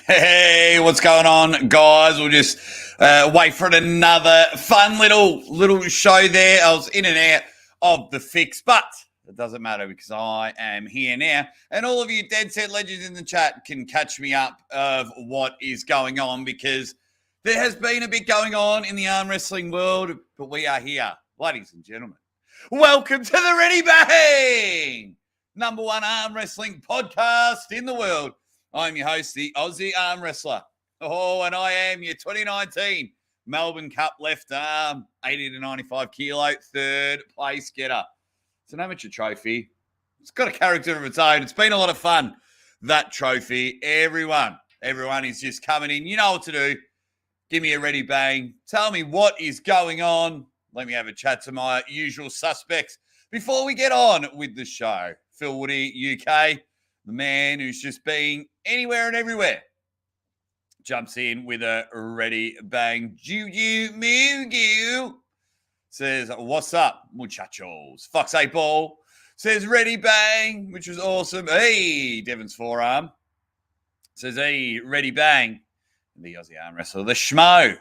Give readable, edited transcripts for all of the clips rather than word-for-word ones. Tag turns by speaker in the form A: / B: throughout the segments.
A: Hey, what's going on, guys? We'll just wait for another fun little show there. I was in and out of the fix, but it doesn't matter because I am here now. And all of you Dead Set Legends in the chat can catch me up of what is going on because there has been a bit going on in the arm wrestling world, but we are here, ladies and gentlemen. Welcome to the Ready Bang, #1 arm wrestling podcast in the world. I'm your host, the Aussie Arm Wrestler. Oh, and I am your 2019 Melbourne Cup left arm, 80 to 95 kilo, third place getter. It's an amateur trophy. It's got a character of its own. It's been a lot of fun, that trophy. Everyone is just coming in. You know what to do. Give me a ready bang. Tell me what is going on. Let me have a chat to my usual suspects before we get on with the show. Phil Woody, UK. The man who's just been anywhere and everywhere jumps in with a ready bang. Juju Mugu says, what's up, muchachos? Fox 8 Ball says ready bang, which was awesome. Hey, Devon's forearm says, hey, ready bang. The Aussie arm wrestler, the Schmo.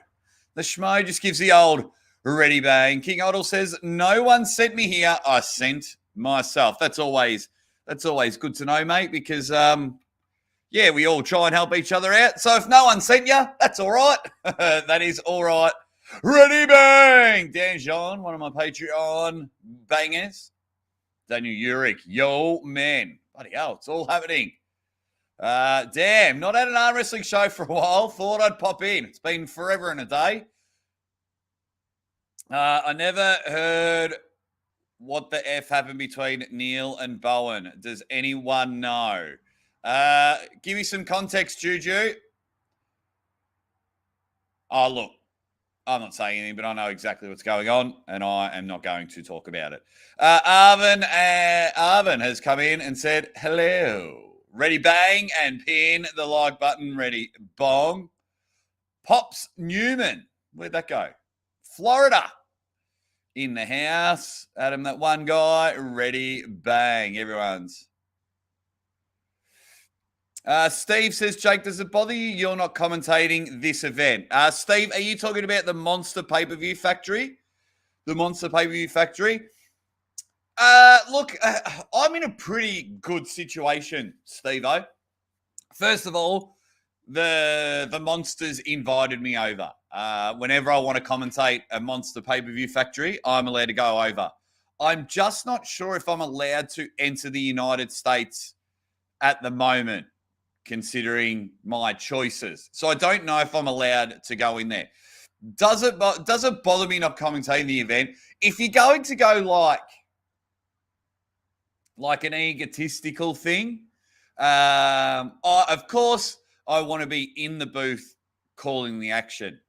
A: The Schmo just gives the old ready bang. King Otto says, no one sent me here. I sent myself. That's always good to know, mate, because, we all try and help each other out. So if no one sent you, that's all right. That is all right. Ready bang! Dan Jean, one of my Patreon bangers. Daniel Uric, yo, man. Bloody hell, it's all happening. Damn, not had an arm wrestling show for a while. Thought I'd pop in. It's been forever and a day. I never heard what the F happened between Neil and Bowen. Does anyone know? Give me some context, Juju. Oh, look, I'm not saying anything, but I know exactly what's going on, and I am not going to talk about it. Arvin has come in and said, hello. Ready bang and pin the like button. Ready bong. Pops Newman. Where'd that go? Florida. In the house. Adam, that one guy. Ready bang. Everyone's. Steve says, Jake, does it bother you you're not commentating this event? Steve, are you talking about the Monster Pay-Per-View Factory? The Monster Pay-Per-View Factory? Look, I'm in a pretty good situation, Steve-O. First of all, the Monsters invited me over. Whenever I want to commentate a Monster Pay-Per-View Factory, I'm allowed to go over. I'm just not sure if I'm allowed to enter the United States at the moment, considering my choices. So I don't know if I'm allowed to go in there. Does it bother me not commentating the event? If you're going to go like an egotistical thing, of course I want to be in the booth calling the action.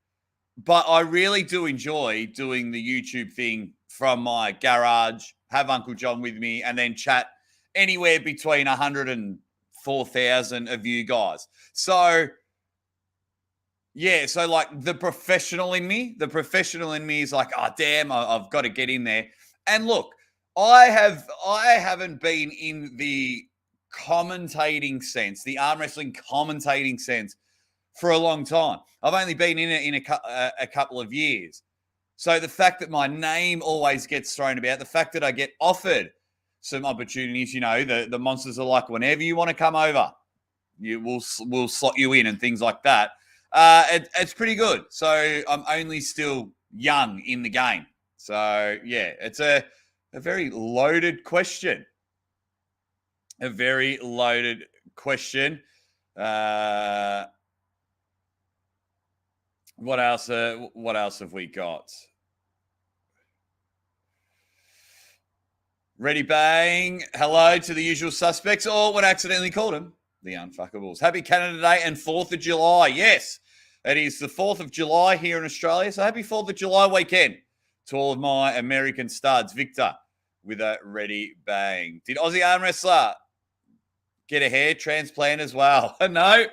A: But I really do enjoy doing the YouTube thing from my garage, have Uncle John with me, and then chat anywhere between 100 and 4,000 of you guys. So, yeah, so like the professional in me is like, oh, damn, I've got to get in there. And look, I haven't been in the commentating sense, the arm wrestling commentating sense for a long time. I've only been in it in a couple of years. So the fact that my name always gets thrown about, the fact that I get offered some opportunities, you know, the Monsters are like, whenever you want to come over, we'll slot you in and things like that. It's pretty good. So I'm only still young in the game. So, yeah, it's a very loaded question. A very loaded question. What else have we got? Ready bang. Hello to the usual suspects, or what I accidentally called them, the Unfuckables. Happy Canada Day and 4th of July. Yes, it is the 4th of July here in Australia. So happy 4th of July weekend to all of my American studs. Victor with a ready bang. Did Aussie Arm Wrestler get a hair transplant as well? No,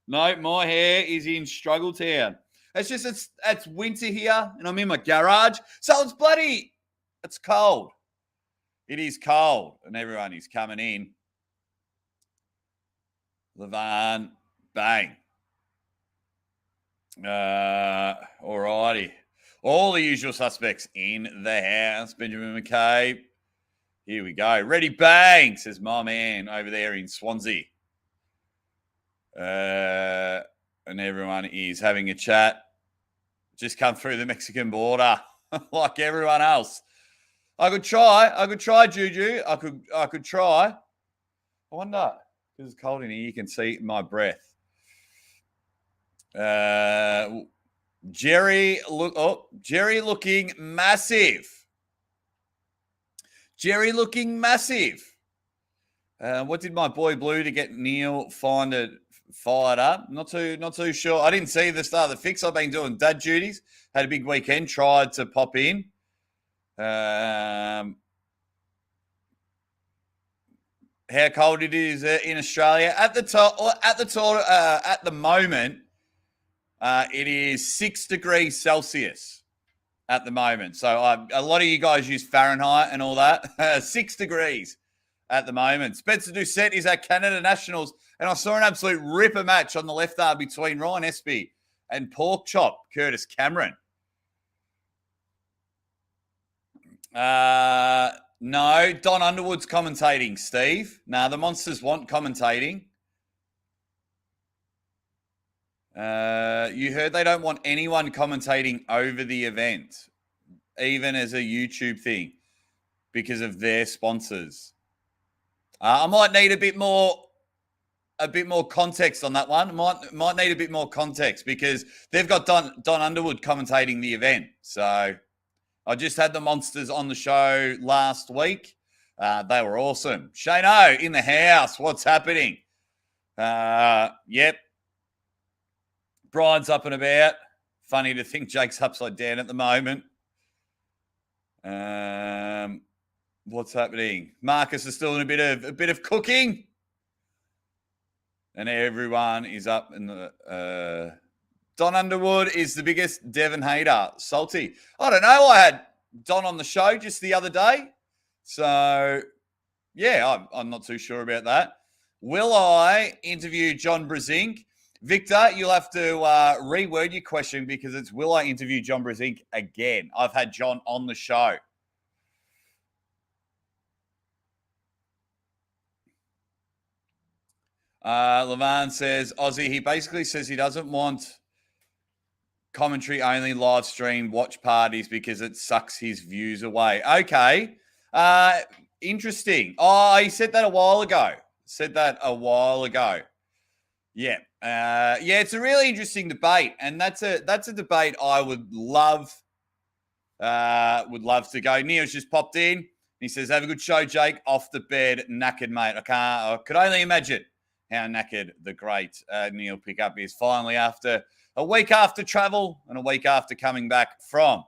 A: No, my hair is in Struggle Town. It's winter here, and I'm in my garage, so it's cold. It is cold, and everyone is coming in. Levan, bang. Alrighty. All the usual suspects in the house. Benjamin McCabe. Here we go. Ready, bang, says my man over there in Swansea. And everyone is having a chat. Just come through the Mexican border like everyone else. I could try, Juju. I could try. I wonder, because it's cold in here, you can see my breath. Jerry looking massive. Jerry looking massive. What did my boy Blue to get Neil fired up? Not too sure. I didn't see the start of the fix. I've been doing dad duties. Had a big weekend. Tried to pop in. How cold it is in Australia at the moment. It is 6 degrees Celsius at the moment. So a lot of you guys use Fahrenheit and all that. 6 degrees at the moment. Spencer Doucette is at Canada Nationals, and I saw an absolute ripper match on the left arm between Ryan Espy and Pork Chop Curtis Cameron. No, Don Underwood's commentating, Steve. No, the Monsters want commentating. You heard they don't want anyone commentating over the event, even as a YouTube thing, because of their sponsors. I might need a bit more context on that one. Might need a bit more context because they've got Don Underwood commentating the event. So I just had the Monsters on the show last week. They were awesome. Shano in the house. What's happening? Yep. Brian's up and about. Funny to think Jake's upside down at the moment. What's happening? Marcus is still in a bit of cooking, and everyone is up in the. Don Underwood is the biggest Devon hater. Salty. I don't know. I had Don on the show just the other day, so yeah, I'm not too sure about that. Will I interview John Brzenk? Victor, you'll have to reword your question because it's will I interview John Brzenk again? I've had John on the show. Levan says, Aussie, he basically says he doesn't want commentary only live stream watch parties because it sucks his views away. Okay. Interesting. Oh, he said that a while ago. Yeah. It's a really interesting debate, and that's a debate I would love to go. Neo's just popped in. He says, have a good show, Jake. Off the bed, knackered, mate. I could only imagine how knackered the great Neil Pickup is. Finally, after a week after travel and a week after coming back from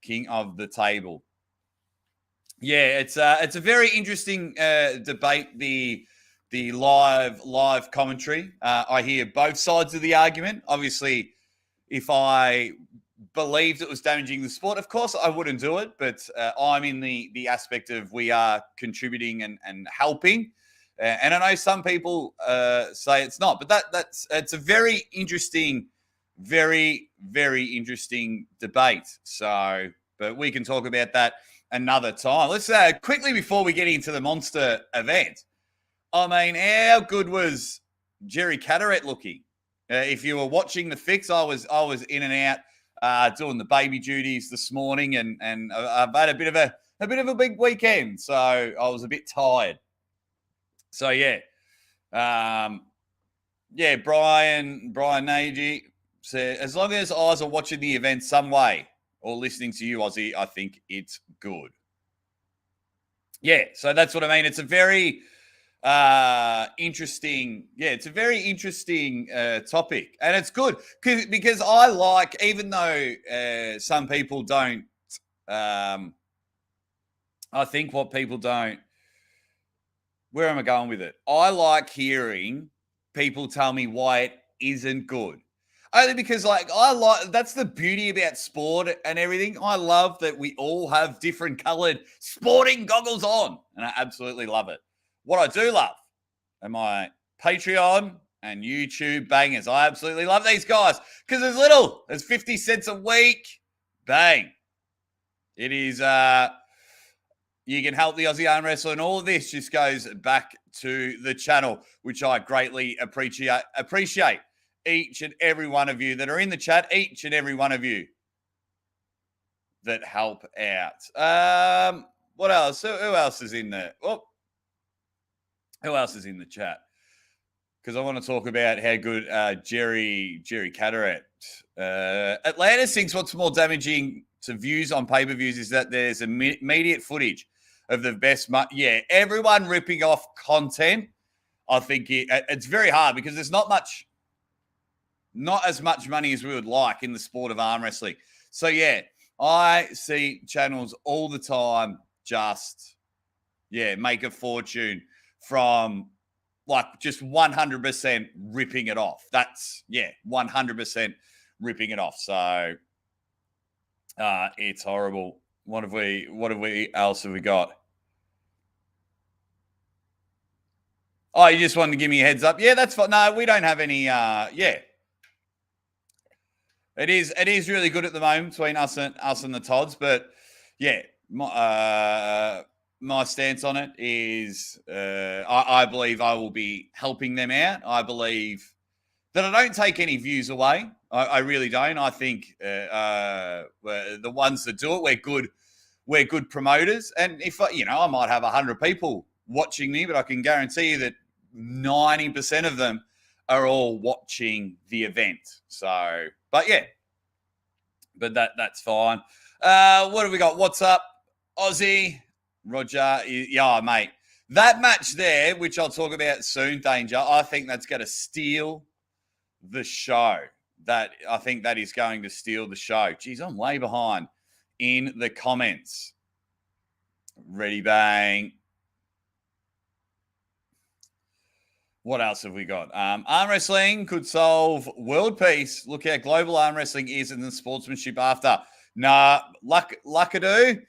A: King of the Table. Yeah, it's a very interesting debate, the live commentary. I hear both sides of the argument. Obviously, if I believed it was damaging the sport, of course I wouldn't do it. But I'm in the aspect of we are contributing and helping. And I know some people say it's not, but it's a very interesting, very, very interesting debate. So, but we can talk about that another time. Let's quickly before we get into the Monster event. I mean, how good was Jerry Cadorette looking? If you were watching the fix, I was in and out doing the baby duties this morning, and I've had a bit of a big weekend, so I was a bit tired. So yeah, Brian Nagy said, as long as eyes are watching the event some way or listening to you, Aussie, I think it's good. Yeah, so that's what I mean. It's a very interesting. Yeah, it's a very interesting topic, and it's good because I like, even though some people don't. I think what people don't. Where am I going with it? I like hearing people tell me why it isn't good. Only because, that's the beauty about sport and everything. I love that we all have different colored sporting goggles on, and I absolutely love it. What I do love are my Patreon and YouTube bangers. I absolutely love these guys because there's little. There's 50 cents a week. Bang. It is, you can help the Aussie Arm Wrestler, and all of this just goes back to the channel, which I greatly appreciate each and every one of you that are in the chat, each and every one of you that help out. What else? Who else is in there? Oh, who else is in the chat? Because I want to talk about how good Jerry Cadorette. Atlantis thinks what's more damaging to views on pay-per-views is that there's immediate footage of the best. Everyone ripping off content. I think it's very hard because there's not as much money as we would like in the sport of arm wrestling. So, yeah, I see channels all the time just, make a fortune from, just 100% ripping it off. That's, 100% ripping it off. So, it's horrible. What else have we got? Oh, you just wanted to give me a heads up? Yeah, that's fine. No, we don't have any, It is really good at the moment between us and the Todds, but my stance on it is I believe I will be helping them out. I believe that I don't take any views away. I really don't. I think the ones that do it, we're good promoters. And if I might have 100 people watching me, but I can guarantee you that 90% of them are all watching the event. So, but that's fine. What have we got? What's up, Aussie? Roger, mate. That match there, which I'll talk about soon, Danger, I think that's going to steal the show. I think that is going to steal the show. Geez, I'm way behind in the comments. Ready, bang. What else have we got? Arm wrestling could solve world peace. Look how global arm wrestling is in the sportsmanship after. Nah, Luckadoo.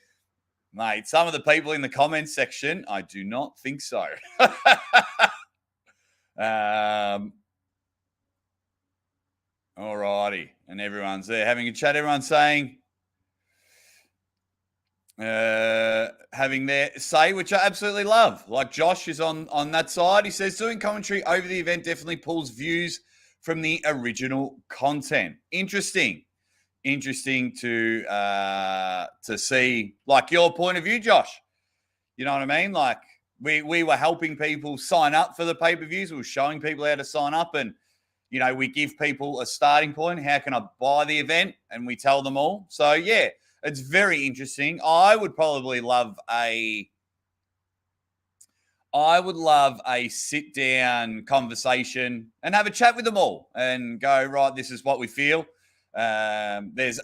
A: Mate, some of the people in the comments section, I do not think so. All righty. And everyone's there having a chat. Everyone's saying, having their say, which I absolutely love. Like Josh is on that side. He says, doing commentary over the event definitely pulls views from the original content. Interesting to see, like, your point of view, Josh. You know what I mean? Like, we were helping people sign up for the pay-per-views. We were showing people how to sign up, and we give people a starting point. How can I buy the event? And we tell them all. So it's very interesting. I would love a sit-down conversation and have a chat with them all and go, right, this is what we feel. There's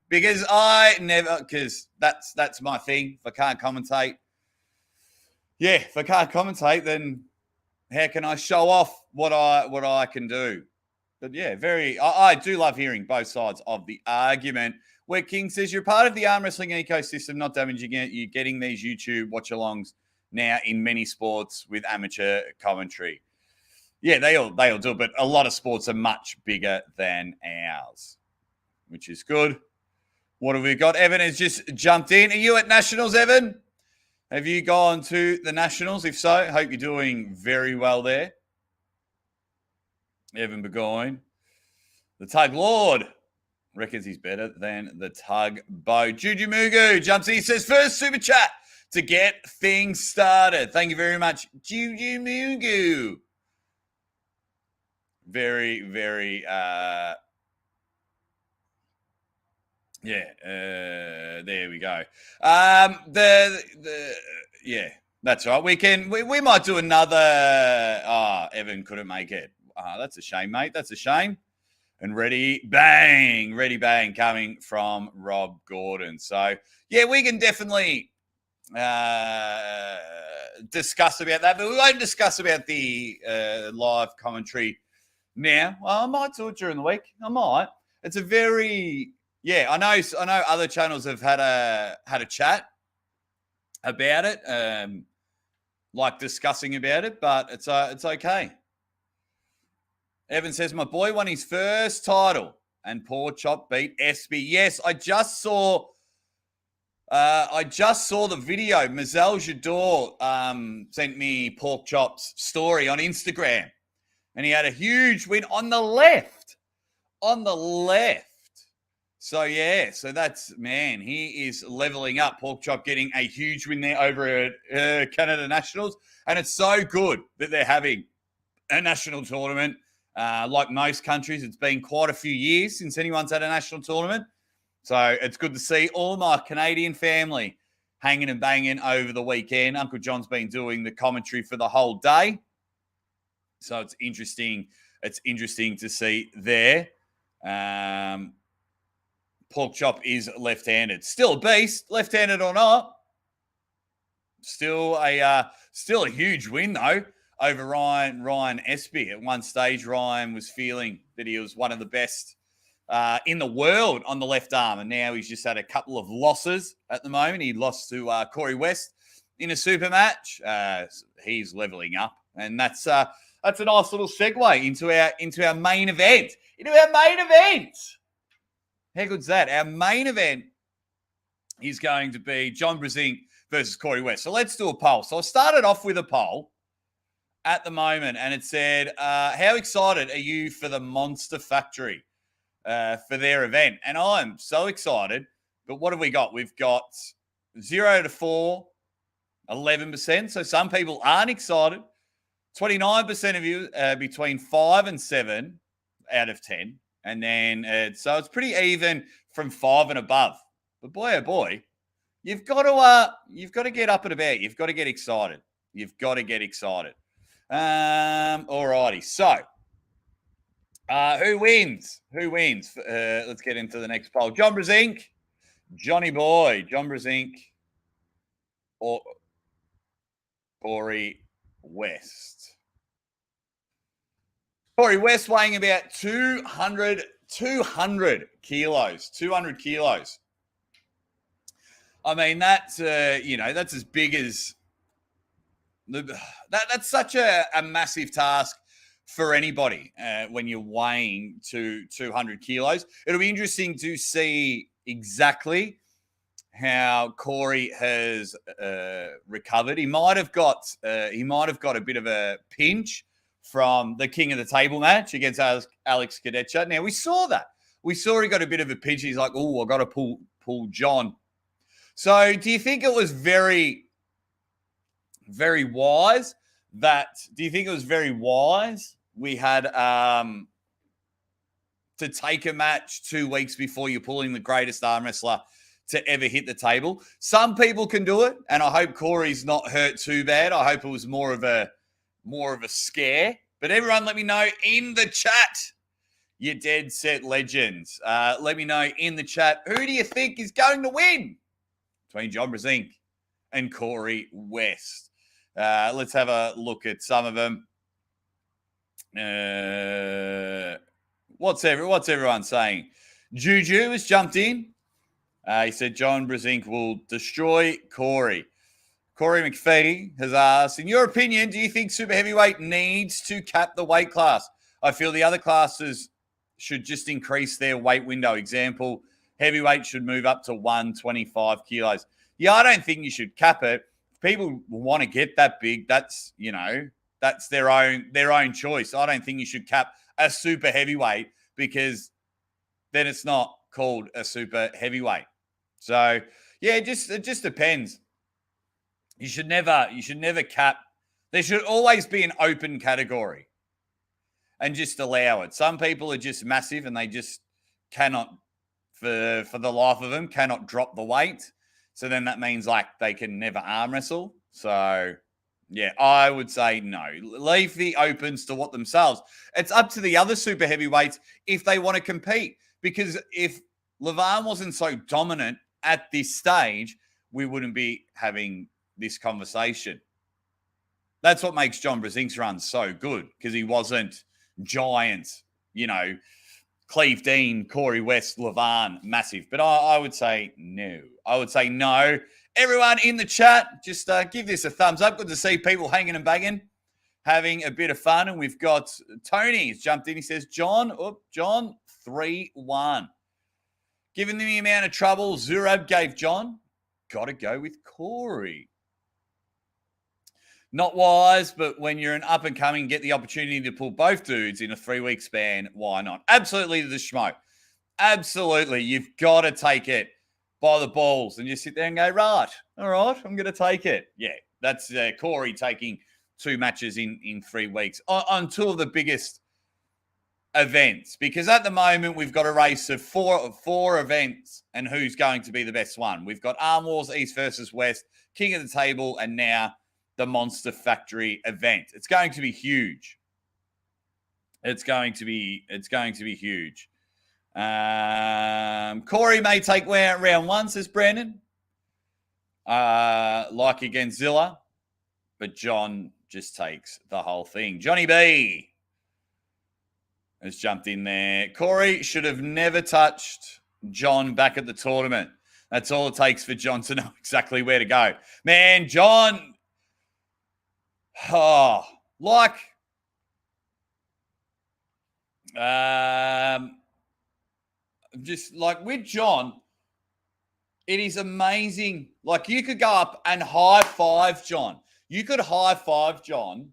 A: because that's my thing. If I can't commentate, then how can I show off what I can do? But I do love hearing both sides of the argument. Where King says you're part of the arm wrestling ecosystem, not damaging it. You're getting these YouTube watch-alongs now in many sports with amateur commentary. Yeah, they all do it, but a lot of sports are much bigger than ours, which is good. What have we got? Evan has just jumped in. Are you at Nationals, Evan? Have you gone to the Nationals? If so, hope you're doing very well there. Evan Burgoyne. The Tug Lord reckons he's better than the Tug Bow. Juju Mugu jumps in. He says, first super chat to get things started. Thank you very much, Juju Mugu. Very, very, there we go. That's right. We might do another. Evan couldn't make it. That's a shame, mate. That's a shame. And ready bang coming from Rob Gordon. So we can definitely discuss about that, but we won't discuss about the live commentary now. Well, I might do it during the week. I might. It's a very I know other channels have had a chat about it, like discussing about it, but it's okay. Evan says my boy won his first title and Poor Chop beat SB. Yes, I just saw the video. Mazel Jador sent me Pork Chop's story on Instagram, and he had a huge win on the left. On the left. So, so that's, man, he is leveling up. Pork Chop getting a huge win there over at Canada Nationals. And it's so good that they're having a national tournament. Like most countries, it's been quite a few years since anyone's had a national tournament. So it's good to see all my Canadian family hanging and banging over the weekend. Uncle John's been doing the commentary for the whole day. So it's interesting. It's interesting to see there. Pork Chop is left-handed. Still a beast, left-handed or not. Still a huge win, though, over Ryan Espy. At one stage, Ryan was feeling that he was one of the best in the world on the left arm, and now he's just had a couple of losses at the moment. He lost to Corey West in a super match. He's leveling up, and that's a nice little segue into our main event. How good's that? Our main event is going to be John Brzenk versus Corey West. So let's do a poll. So I started off with a poll at the moment, and it said, how excited are you for the Monster Factory for their event? And I'm so excited. But what have we got? We've got 0 to 4, 11%. So some people aren't excited. 29% of you between 5 and 7 out of 10. And then, so it's pretty even from 5 and above. But boy, oh boy, you've got to get up and about. You've got to get excited. Alrighty. So, who wins? Let's get into the next poll. John Brzenk, Johnny Boy, John Brzenk, or Corey West. Corey West weighing about 200 kilos. 200 kilos. I mean, that's, that's as big as... That's such a massive task for anybody when you're weighing 200 kilos. It'll be interesting to see exactly how Corey has recovered. He might have got a bit of a pinch from the King of the Table match against Alex Cadorette. Now, we saw that. We saw he got a bit of a pinch. He's like, oh, I got to pull John. So do you think it was very, very wise we had to take a match 2 weeks before you're pulling the greatest arm wrestler to ever hit the table? Some people can do it, and I hope Corey's not hurt too bad. I hope it was more of a scare. But everyone, let me know in the chat, you dead set legends. Let me know in the chat, who do you think is going to win between John Brzenk and Corey West? Let's have a look at some of them. What's everyone saying? Juju has jumped in. He said John Brzenk will destroy Corey. Corey McPhee has asked, in your opinion, do you think super heavyweight needs to cap the weight class? I feel the other classes should just increase their weight window. Example, heavyweight should move up to 125 kilos. Yeah, I don't think you should cap it. If people want to get that big, that's their own choice. I don't think you should cap a super heavyweight because then it's not called a super heavyweight. So, yeah, it just depends. You should never cap. There should always be an open category and just allow it. Some people are just massive and they just cannot, for the life of them, cannot drop the weight. So then that means like they can never arm wrestle. So yeah, I would say no. Leave the opens to what themselves. It's up to the other super heavyweights if they want to compete. Because if Levan wasn't so dominant at this stage, we wouldn't be having this conversation. That's what makes John Brzenk's run so good, because he wasn't giants, Cleve Dean, Corey West, Levan, massive. But I would say no. I would say no. Everyone in the chat, just give this a thumbs up. Good to see people hanging and banging, having a bit of fun. And we've got Tony has jumped in. He says, John, 3-1. Given the amount of trouble Zurab gave John, got to go with Corey. Not wise, but when you're an up-and-coming, get the opportunity to pull both dudes in a 3-week span, why not? Absolutely the schmo. Absolutely. You've got to take it by the balls and just sit there and go, right, all right, I'm going to take it. Yeah, that's Corey taking 2 matches in 3 weeks on 2 of the biggest events. Because at the moment, we've got a race of four events and who's going to be the best one. We've got Arm Wars, East versus West, King of the Table, and now the Monster Factory event. It's going to be huge. It's going to be huge. Corey may take round 1, says Brandon. Like against Zilla. But John just takes the whole thing. Johnny B has jumped in there. Corey should have never touched John back at the tournament. That's all it takes for John to know exactly where to go. Man, John... just like with John, it is amazing. Like you could go up and high five John. You could high five John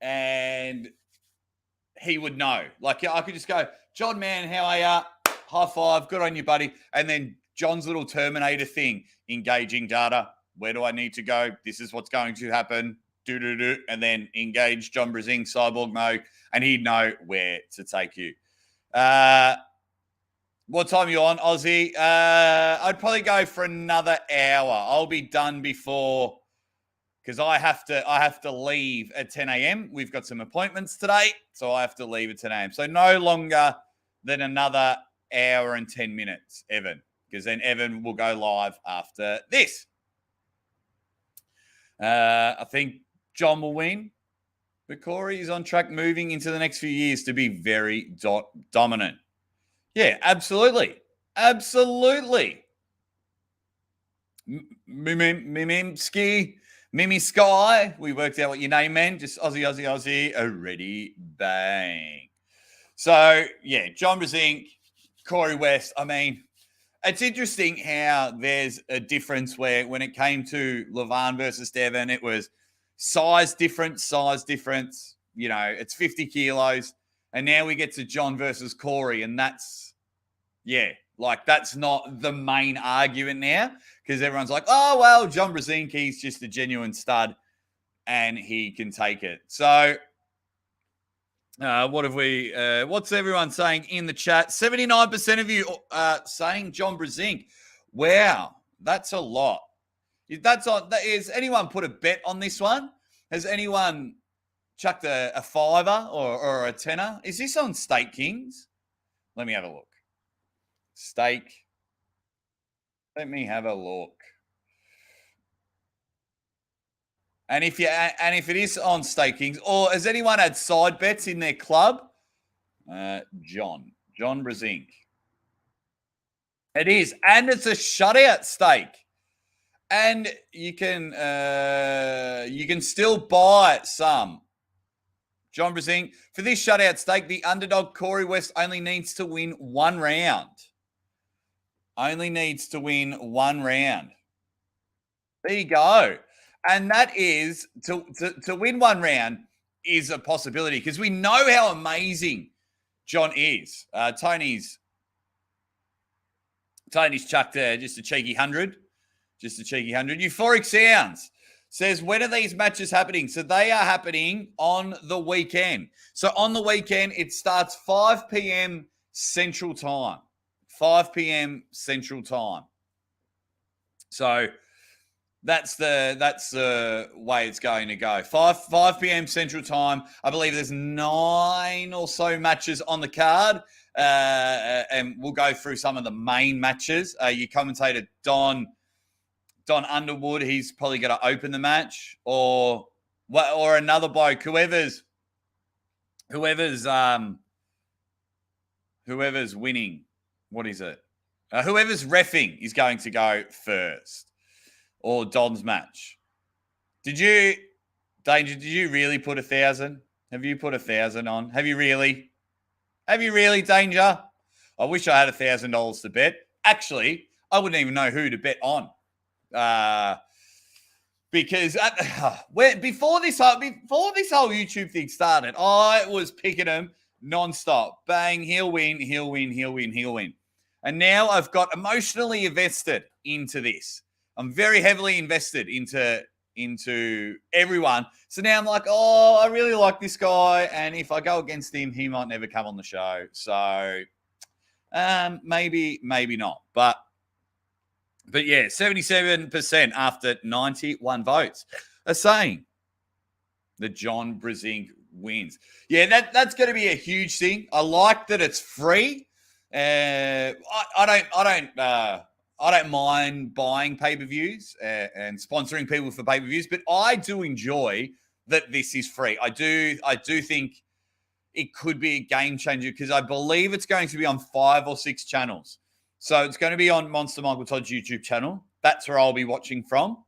A: and he would know. Like I could just go, John, man, how are you? High five, good on you, buddy. And then John's little Terminator thing, engaging data. Where do I need to go? This is what's going to happen. And then engage John Brzenk, cyborg mode, and he'd know where to take you. What time are you on, Aussie? I'd probably go for another hour. I'll be done before, because I have to leave at 10 a.m. We've got some appointments today, so I have to leave at 10 a.m. So no longer than another hour and 10 minutes, Evan, because then Evan will go live after this. I think John will win, but Corey is on track moving into the next few years to be very dominant. Yeah, absolutely. Absolutely. Mimi Sky. We worked out what your name meant. Just Aussie. Already bang. So, yeah, John Brzenk, Corey West. I mean, it's interesting how there's a difference where when it came to Levan versus Devon, it was size difference. It's 50 kilos. And now we get to John versus Corey, and that's not the main argument now because everyone's like, oh, well, John Brzenk, he's just a genuine stud and he can take it. So what's everyone saying in the chat? 79% of you saying John Brzenk. Wow, that's a lot. Has anyone put a bet on this one? Has anyone chucked a $5 or a $10? Is this on Stake Kings? Let me have a look. Stake. Let me have a look. And if it is on Stake Kings, or has anyone had side bets in their club? John Brzenk. It is, and it's a shutout stake. And you can still buy some. John Brzenk. For this shutout stake, the underdog Corey West only needs to win 1 round. Only needs to win 1 round. There you go. And that is, to win 1 round is a possibility because we know how amazing John is. Tony's chucked just a cheeky 100. Just a cheeky 100. Euphoric Sounds says, when are these matches happening? So they are happening on the weekend. So on the weekend, it starts 5 p.m. Central Time. 5 p.m. Central Time. So that's the way it's going to go. 5 p.m. Central Time. I believe there's 9 or so matches on the card. And we'll go through some of the main matches. Your commentator, Don Underwood, he's probably going to open the match, or another bloke, whoever's whoever's winning, what is it? Whoever's reffing is going to go first, or Don's match. Danger, did you really put 1,000? Have you put 1,000 on? Have you really, Danger? I wish I had $1,000 to bet. Actually, I wouldn't even know who to bet on. Because before this whole YouTube thing started, I was picking him nonstop. Bang, he'll win. And now I've got emotionally invested into this. I'm very heavily invested into everyone. So now I'm like, oh, I really like this guy. And if I go against him, he might never come on the show. So maybe not. But yeah, 77% after 91 votes are saying that John Brzenk wins. Yeah, that's going to be a huge thing. I like that it's free. I don't mind buying pay-per-views and sponsoring people for pay-per-views, but I do enjoy that this is free. I do think it could be a game changer because I believe it's going to be on 5 or 6 channels. So it's going to be on Monster Michael Todd's YouTube channel. That's where I'll be watching from.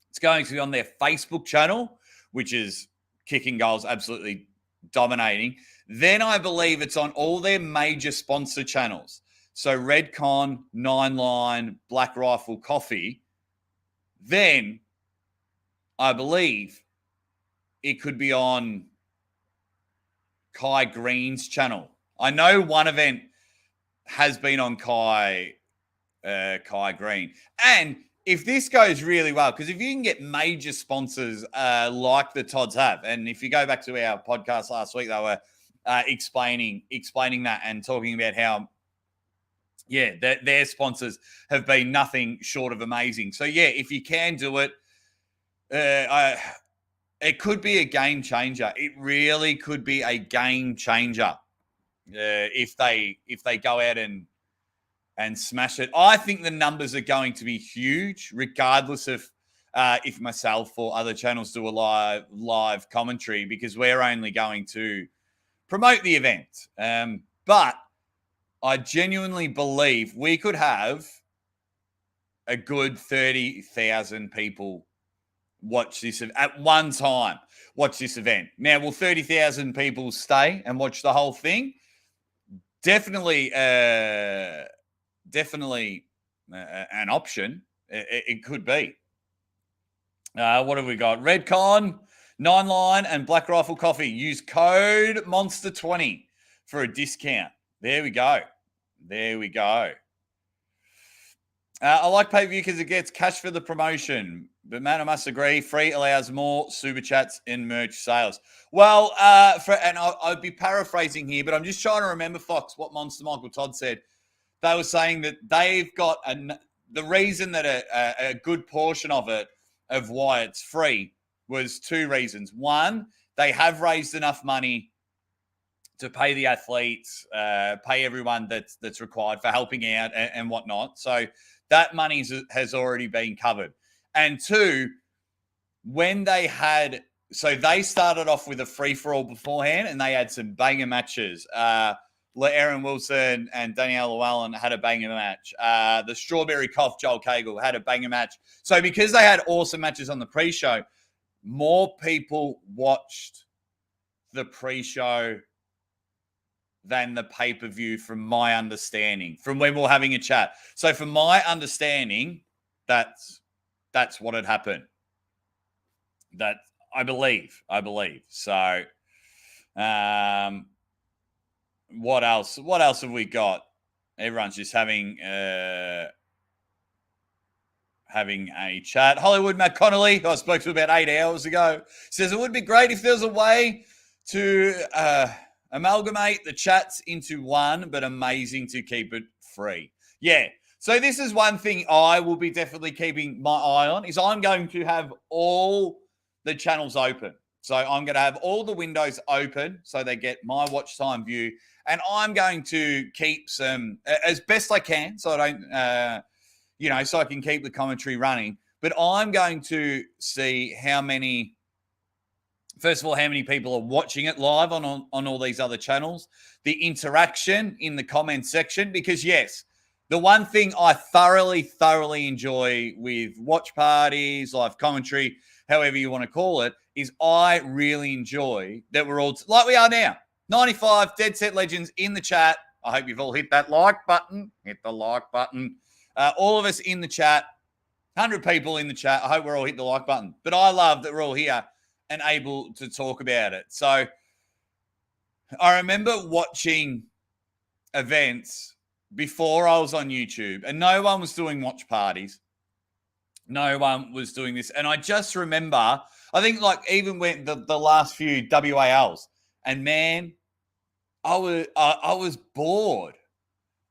A: It's going to be on their Facebook channel, which is kicking goals, absolutely dominating. Then I believe it's on all their major sponsor channels. So Redcon, Nine Line, Black Rifle Coffee. Then I believe it could be on Kai Green's channel. I know one event has been on Kai Green. And if this goes really well, because if you can get major sponsors like the Todds have, and if you go back to our podcast last week, they were explaining that and talking about how, yeah, their sponsors have been nothing short of amazing. So, yeah, if you can do it, it could be a game changer. It really could be a game changer. If they go out and smash it. I think the numbers are going to be huge, regardless of if myself or other channels do a live commentary, because we're only going to promote the event. But I genuinely believe we could have a good 30,000 people watch this at one time. Watch this event. Now, will 30,000 people stay and watch the whole thing? Definitely an option. It could be. What have we got? Redcon, Nine Line, and Black Rifle Coffee. Use code Monster20 for a discount. There we go. I like pay-per-view because it gets cash for the promotion. But, man, I must agree, free allows more super chats and merch sales. Well, I'd be paraphrasing here, but I'm just trying to remember, Fox, what Monster Michael Todd said. They were saying that they've got the reason that a good portion of why it's free was 2 reasons. One, they have raised enough money to pay the athletes, pay everyone that's required for helping out and whatnot. So that money has already been covered. And 2, when they started off with a free-for-all beforehand, and they had some banger matches. Aaron Wilson and Danielle Llewellyn had a banger match. The Strawberry Cough, Joel Cagle, had a banger match. So because they had awesome matches on the pre-show, more people watched the pre-show than the pay-per-view, from my understanding, from when we were having a chat. So from my understanding, that's what had happened. That I believe. So what else have we got? Everyone's just having a chat. Hollywood Matt Connolly, who I spoke to about 8 hours ago, says it would be great if there was a way to amalgamate the chats into one, but amazing to keep it free. Yeah. So this is one thing I will be definitely keeping my eye on, is I'm going to have all the channels open. So I'm going to have all the windows open so they get my watch time view. And I'm going to keep some, as best I can, so I don't, so I can keep the commentary running. But I'm going to see how many, first of all, how many people are watching it live on all these other channels, the interaction in the comment section, because yes, the one thing I thoroughly enjoy with watch parties, live commentary, however you want to call it, is I really enjoy that we're all, like we are now, 95 Dead Set Legends in the chat. I hope you've all hit that like button. Hit the like button. All of us in the chat, 100 people in the chat. I hope we're all hit the like button. But I love that we're all here and able to talk about it. So I remember watching events before I was on YouTube, and no one was doing watch parties. No one was doing this. And I just remember, I think like even when the last few WALs, and man, I was bored.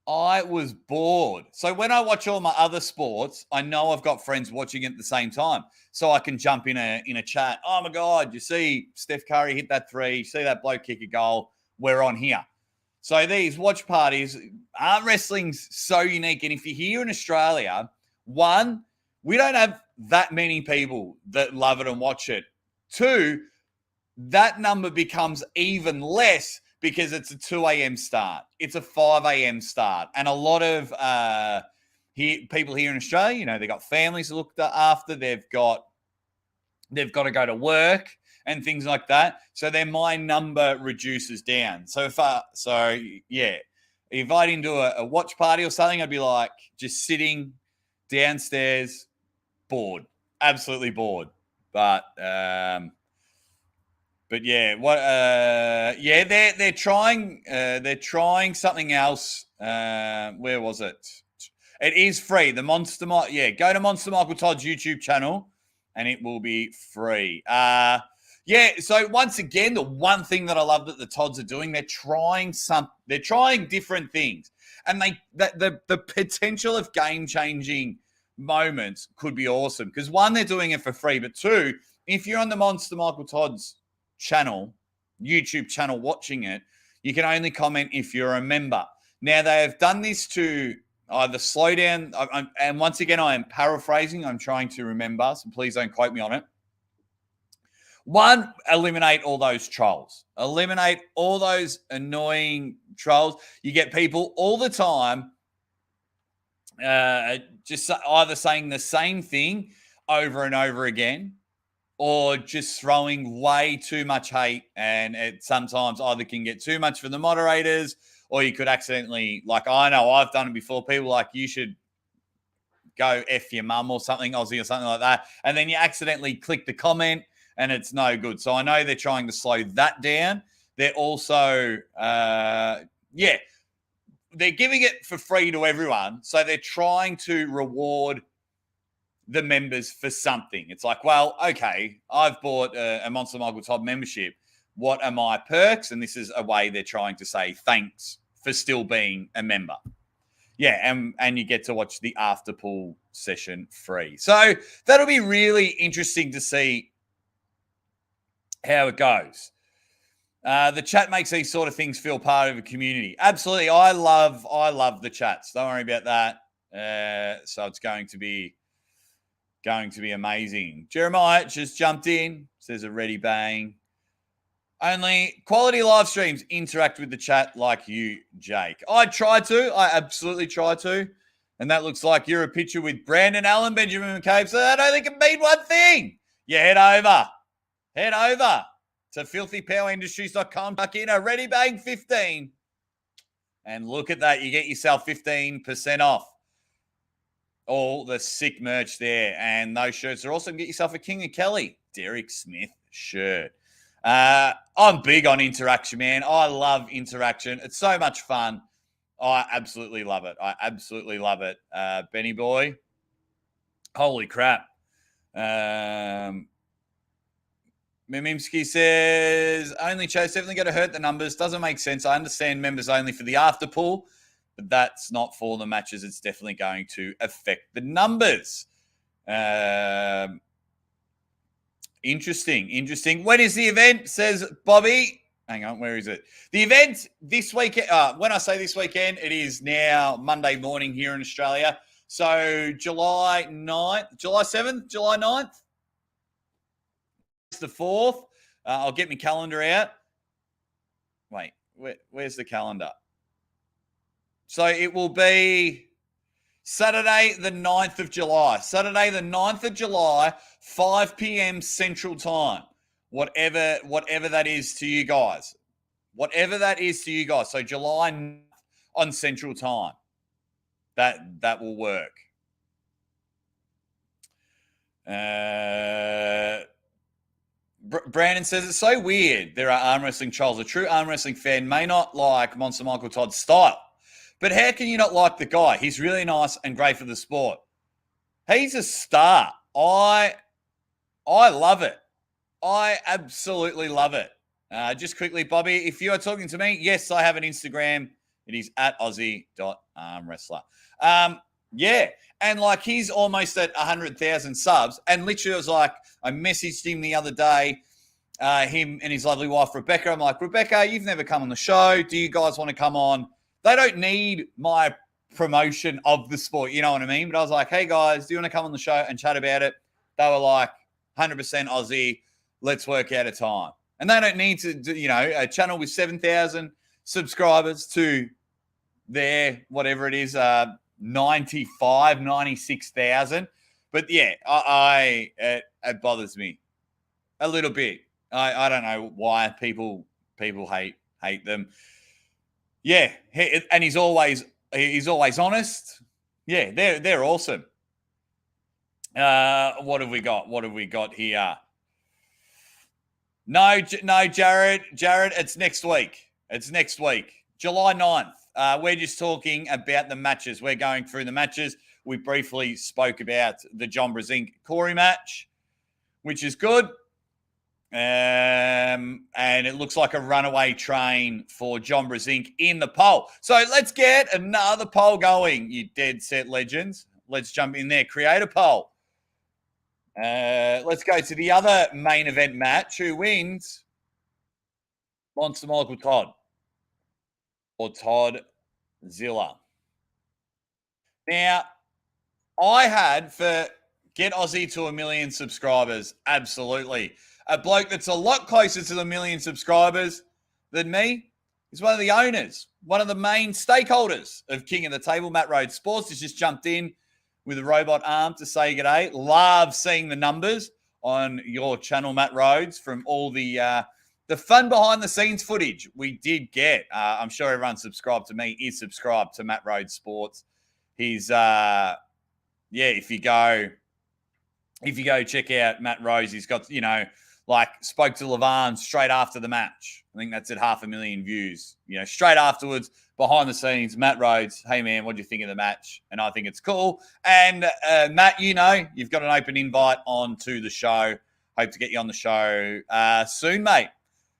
A: I was bored. So when I watch all my other sports, I know I've got friends watching it at the same time. So I can jump in a chat. Oh my God, you see Steph Curry hit that three, you see that bloke kick a goal, we're on here. So these watch parties, wrestling's so unique. And if you're here in Australia, one, we don't have that many people that love it and watch it. Two, that number becomes even less because it's a 2 a.m. start. It's a 5 a.m. start. And a lot of people here in Australia, you know, they've got families to look after. They've got to go to work and things like that. So then my number reduces down. So if I didn't do a watch party or something, I'd be like just sitting downstairs, bored, absolutely bored. But yeah, they're trying something else. Where was it? It is free. The Monster, go to Monster Michael Todd's YouTube channel, and it will be free. So once again, the one thing that I love that the Todds are doing, they're trying different things, and the potential of game changing moments could be awesome. Because one, they're doing it for free, but two, if you're on the Monster Michael Todd's channel, YouTube channel, watching it, you can only comment if you're a member. Now, they have done this to either slow down, and once again, I am paraphrasing, I'm trying to remember, so please don't quote me on it. One, eliminate all those trolls. Eliminate all those annoying trolls. You get people all the time just either saying the same thing over and over again, or just throwing way too much hate, and it sometimes either can get too much for the moderators, or you could accidentally, like I know I've done it before, people like, you should go F your mum or something, Aussie or something like that, and then you accidentally click the comment and it's no good. So I know they're trying to slow that down. They're also, they're giving it for free to everyone, so they're trying to reward the members for something. It's like, well, okay, I've bought a Monster Michael Todd membership. What are my perks? And this is a way they're trying to say thanks for still being a member. Yeah, and you get to watch the after pool session free. So that'll be really interesting to see how it goes. The chat makes these sort of things feel part of a community. Absolutely. I love the chats. Don't worry about that. So it's going to be amazing. Jeremiah just jumped in, says a ready bang. Only quality live streams interact with the chat like you, Jake. I absolutely try to. And that looks like you're a picture with Brandon Allen, Benjamin McCabe. So that only can mean one thing. You head over to filthypowerindustries.com, tuck in a ready bang 15. And look at that. You get yourself 15% off all the sick merch there. And those shirts are awesome. Get yourself a King of Kelly Derek Smith shirt. I'm big on interaction, man. I love interaction. It's so much fun. I absolutely love it. Benny boy. Holy crap. Mimimski says, only chose, definitely going to hurt the numbers. Doesn't make sense. I understand members only for the after pool, but that's not for the matches. It's definitely going to affect the numbers. Interesting. When is the event? Says Bobby. Hang on, where is it? The event this weekend. When I say this weekend, it is now Monday morning here in Australia. So July 9th, July 7th, July 9th. It's the 4th. I'll get my calendar out. Wait, where's the calendar? So it will be Saturday, the 9th of July. Saturday, the 9th of July, 5 p.m. Central Time. Whatever that is to you guys. Whatever that is to you guys. So July 9th on Central Time. That will work. Brandon says, it's so weird there are arm wrestling trolls. A true arm wrestling fan may not like Monster Michael Todd's style. But how can you not like the guy? He's really nice and great for the sport. He's a star. I love it. I absolutely love it. Just quickly, Bobby, if you are talking to me, yes, I have an Instagram. It is at Aussie.armwrestler. Yeah. And like he's almost at 100,000 subs. And literally I was like, I messaged him the other day, him and his lovely wife, Rebecca. I'm like, Rebecca, you've never come on the show. Do you guys want to come on? They don't need my promotion of the sport. You know what I mean? But I was like, hey, guys, do you want to come on the show and chat about it? They were like, 100% Aussie. Let's work out a time. And they don't need to, do, a channel with 7,000 subscribers to their, whatever it is, 96,000. But yeah, it bothers me a little bit. I don't know why people hate them. Yeah, and he's always honest. Yeah, they're awesome. What have we got? What have we got here? No, Jared, it's next week. It's next week, July 9th. We're just talking about the matches. We're going through the matches. We briefly spoke about the John Brzenk Corey match, which is good. And it looks like a runaway train for John Brzenk in the poll. So let's get another poll going, you dead set legends. Let's jump in there. Create a poll. Let's go to the other main event match. Who wins? Monster Michael Todd or Toddzilla. Now, I had for get Aussie to 1 million subscribers. Absolutely. A bloke that's a lot closer to the 1 million subscribers than me is one of the owners, one of the main stakeholders of King of the Table, Matt Rhodes Sports, has just jumped in with a robot arm to say g'day. Love seeing the numbers on your channel, Matt Rhodes, from all the fun behind-the-scenes footage we did get. I'm sure everyone subscribed to me is subscribed to Matt Rhodes Sports. He's, if you go check out Matt Rhodes, he's got, spoke to Levan straight after the match. I think that's at 500,000 views. Straight afterwards, behind the scenes, Matt Rhodes, hey, man, what do you think of the match? And I think it's cool. And, Matt, you've got an open invite onto the show. Hope to get you on the show soon, mate.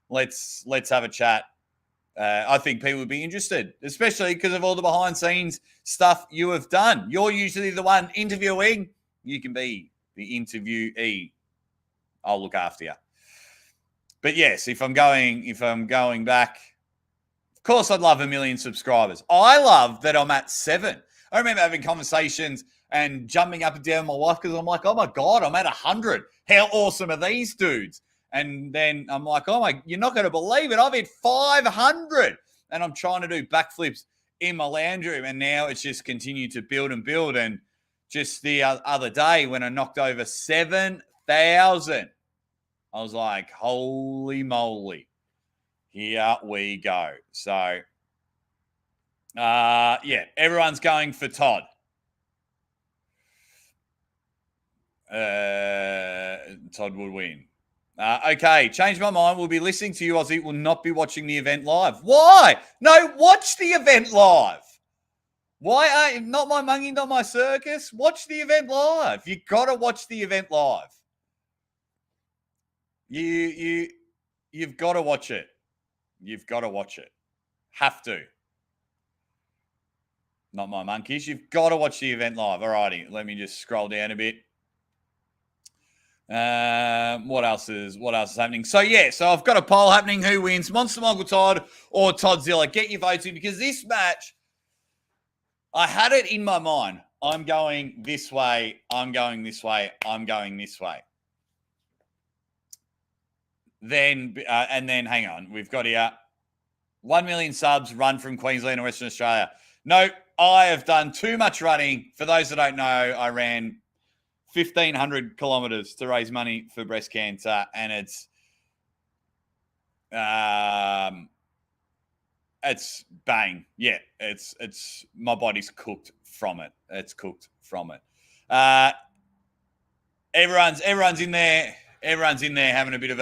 A: Let's have a chat. I think people would be interested, especially because of all the behind-scenes stuff you have done. You're usually the one interviewing. You can be the interviewee. I'll look after you. But yes, if I'm going back, of course I'd love 1 million subscribers. I love that I'm at 7. I remember having conversations and jumping up and down with my wife because I'm like, oh my God, I'm at 100. How awesome are these dudes? And then I'm like, oh my, you're not going to believe it. I've hit 500 and I'm trying to do backflips in my lounge room. And now it's just continued to build and build. And just the other day when I knocked over 7,000, I was like, holy moly, here we go. So, everyone's going for Todd. Todd would win. Okay, change my mind. We'll be listening to you, Aussie. Will not be watching the event live. Why? No, watch the event live. Why not my money, not my circus? Watch the event live. You got to watch the event live. You've got to watch it. You've got to watch it. Have to. Not my monkeys. You've got to watch the event live. Alrighty, let me just scroll down a bit. What else is happening? So I've got a poll happening. Who wins, Monster Michael Todd or Toddzilla? Get your votes in because this match, I had it in my mind. I'm going this way. I'm going this way. I'm going this way. then hang on. We've got here 1 million subs run from Queensland and Western Australia. No, I have done too much running. For those that don't know, I ran 1,500 kilometers to raise money for breast cancer, and it's bang. Yeah, it's my body's cooked from it. It's cooked from it. Everyone's in there. Everyone's in there having a bit of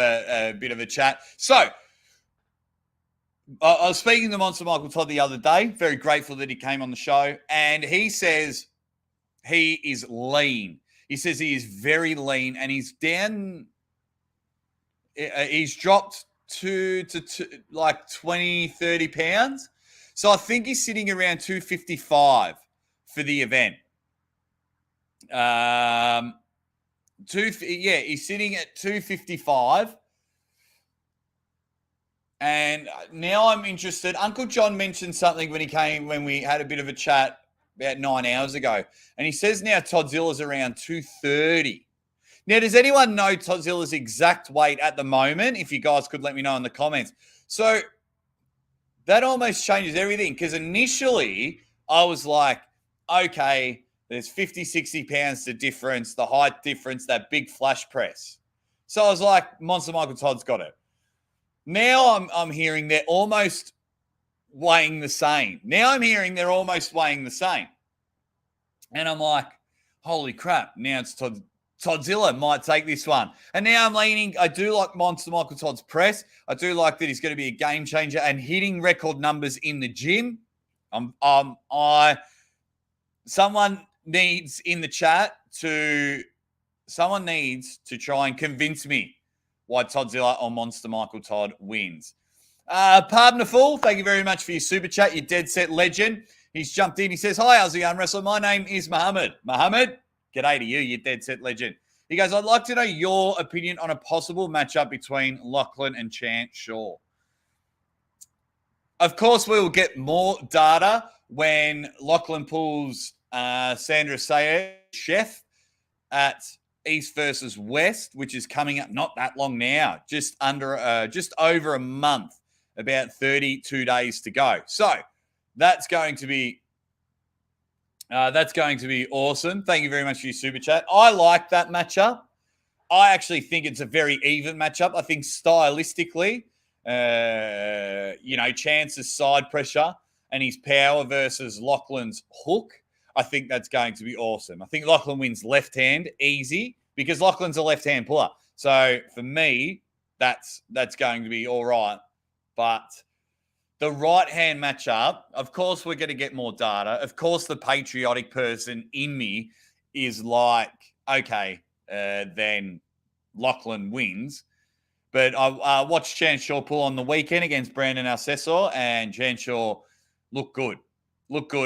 A: a chat. So I was speaking to Monster Michael Todd the other day. Very grateful that he came on the show, and he says he is lean. He says he is very lean, and he's down. He's dropped to like 20, 30 pounds. So I think he's sitting around 255 for the event. He's sitting at 255. And now I'm interested. Uncle John mentioned something when we had a bit of a chat about 9 hours ago. And he says now Toddzilla's around 230. Now, does anyone know Toddzilla's exact weight at the moment? If you guys could let me know in the comments. So that almost changes everything, because initially I was like, okay, there's 50, 60 pounds to difference, the height difference, that big flash press. So I was like, Monster Michael Todd's got it. Now I'm hearing they're almost weighing the same. And I'm like, holy crap, now it's Toddzilla might take this one. And now I'm leaning, I do like Monster Michael Todd's press. I do like that he's going to be a game changer and hitting record numbers in the gym. Someone needs in the chat someone needs to try and convince me why Toddzilla or Monster Michael Todd wins. Pardon the Fool, thank you very much for your super chat, you dead set legend. He's jumped in. He says, hi, how's the wrestler? My name is Muhammad. Muhammad, g'day to you dead set legend. He goes, I'd like to know your opinion on a possible matchup between Lachlan and Chant Shaw. Of course, we will get more data when Lachlan pulls Sandra Sayed, chef, at East versus West, which is coming up not that long now, just over a month, about 32 days to go. So that's going to be awesome. Thank you very much for your super chat. I like that matchup. I actually think it's a very even matchup. I think stylistically, Chance's side pressure and his power versus Lachlan's hook, I think that's going to be awesome. I think Lachlan wins left hand easy because Lachlan's a left-hand puller. So for me, that's going to be all right. But the right-hand matchup, of course, we're going to get more data. Of course, the patriotic person in me is like, okay, then Lachlan wins. But I watched Chant Shaw pull on the weekend against Brandon Alcesor, and Chant Shaw looked good.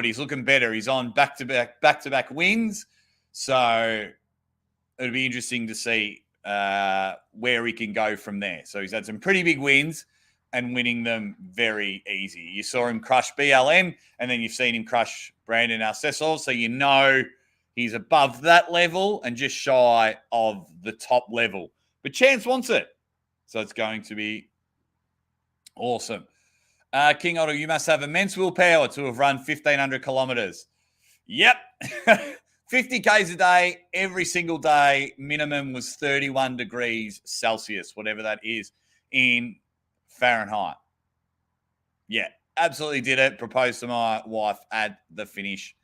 A: He's looking better. He's on back-to-back wins. So it'll be interesting to see where he can go from there. So he's had some pretty big wins and winning them very easy. You saw him crush BLM, and then you've seen him crush Brandon Alcesor. So you know he's above that level and just shy of the top level. But Chance wants it. So it's going to be awesome. King Otto, you must have immense willpower to have run 1,500 kilometers. Yep. 50 Ks a day, every single day. Minimum was 31 degrees Celsius, whatever that is, in Fahrenheit. Yeah, absolutely did it. Proposed to my wife at the finish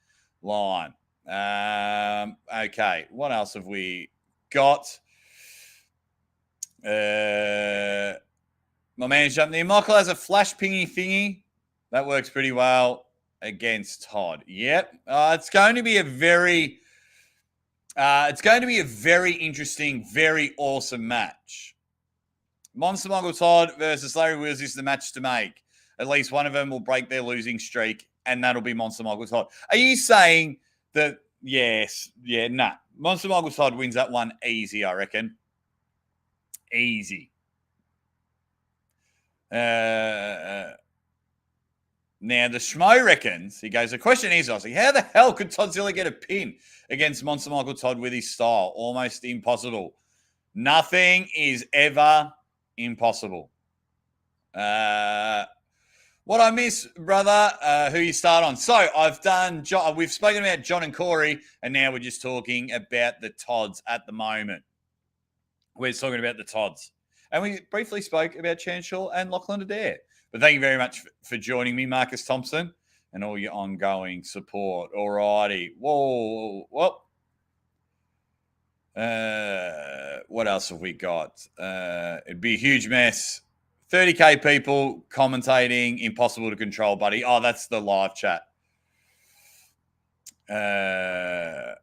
A: line. Okay, what else have we got? My man's jumped there. Michael has a flash pingy thingy. That works pretty well against Todd. Yep. It's going to be a very interesting, very awesome match. Monster Michael Todd versus Larry Wheels is the match to make. At least one of them will break their losing streak, and that'll be Monster Michael Todd. Are you saying that? Yes. Yeah, nah. Monster Michael Todd wins that one easy, I reckon. Easy. Now, the Schmo reckons, he goes, the question is, Ozzy, how the hell could Toddzilla get a pin against Monster Michael Todd with his style? Almost impossible. Nothing is ever Impossible. What I miss, brother, who you start on. So we've spoken about John and Corey, and now we're just talking about the Todds at the moment. We're talking about the Todds. And we briefly spoke about Chanshaw and Lachlan Adair. But thank you very much for joining me, Marcus Thompson, and all your ongoing support. All righty. Whoa. What else have we got? It'd be a huge mess. 30K people commentating, impossible to control, buddy. Oh, that's the live chat. How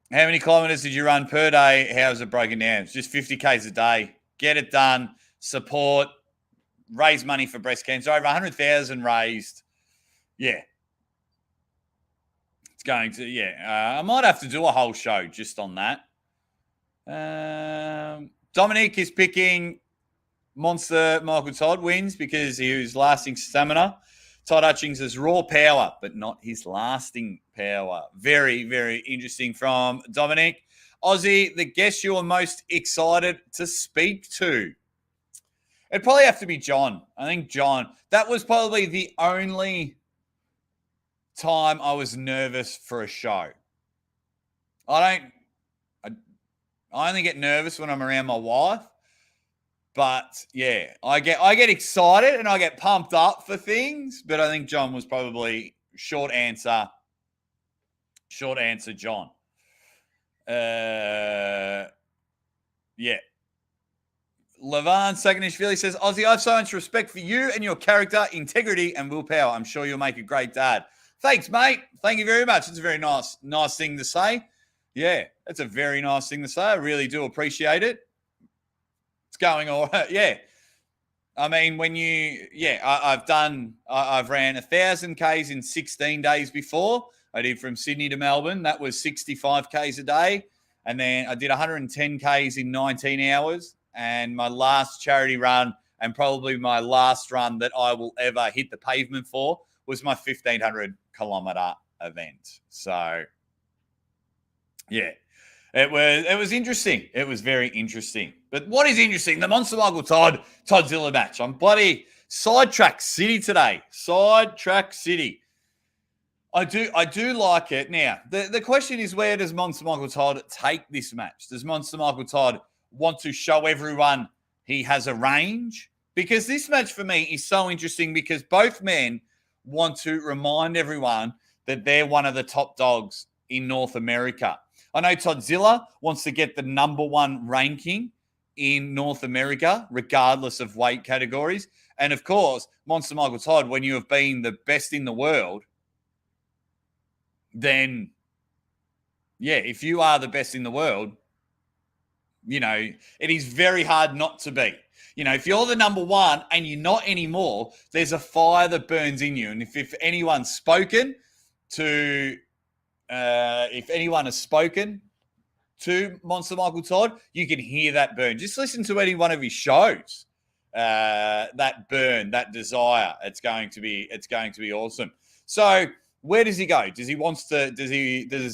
A: many kilometers did you run per day? How's it broken down? It's just 50Ks a day. Get it done. Support. Raise money for breast cancer. Over 100,000 raised. Yeah. It's going to, yeah. I might have to do a whole show just on that. Dominic is picking Monster Michael Todd wins because he was lasting stamina. Todd Hutchings is raw power, but not his lasting power. Very, very interesting from Dominic. Aussie, the guest you are most excited to speak to? It'd probably have to be John. I think John. That was probably the only time I was nervous for a show. I only get nervous when I'm around my wife. But yeah, I get excited and I get pumped up for things. But I think John was probably short answer, John. Yeah. Levan Saganishvili says, Aussie, I have so much respect for you and your character, integrity, and willpower. I'm sure you'll make a great dad. Thanks, mate. Thank you very much. It's a very nice thing to say. Yeah, that's a very nice thing to say. I really do appreciate it. It's going all right. Yeah. I mean, I've ran 1,000 Ks in 16 days before. I did from Sydney to Melbourne. That was 65 Ks a day. And then I did 110 Ks in 19 hours. And my last charity run, and probably my last run that I will ever hit the pavement for, was my 1,500 kilometer event. So, yeah. It was interesting. It was very interesting. But what is interesting? The Monster Michael Toddzilla match. I'm bloody Sidetrack City today. Sidetrack City. I do like it. Now, the question is, where does Monster Michael Todd take this match? Does Monster Michael Todd want to show everyone he has a range? Because this match for me is so interesting because both men want to remind everyone that they're one of the top dogs in North America. I know Toddzilla wants to get the number one ranking in North America, regardless of weight categories. And of course, Monster Michael Todd, when you have been the best in the world, then, yeah, if you are the best in the world, you know, it is very hard not to be. You know, if you're the number one and you're not anymore, there's a fire that burns in you. And if anyone's spoken to... if anyone has spoken to Monster Michael Todd, you can hear that burn. Just listen to any one of his shows. That burn, that desire. It's going to be awesome. So where does he go? Does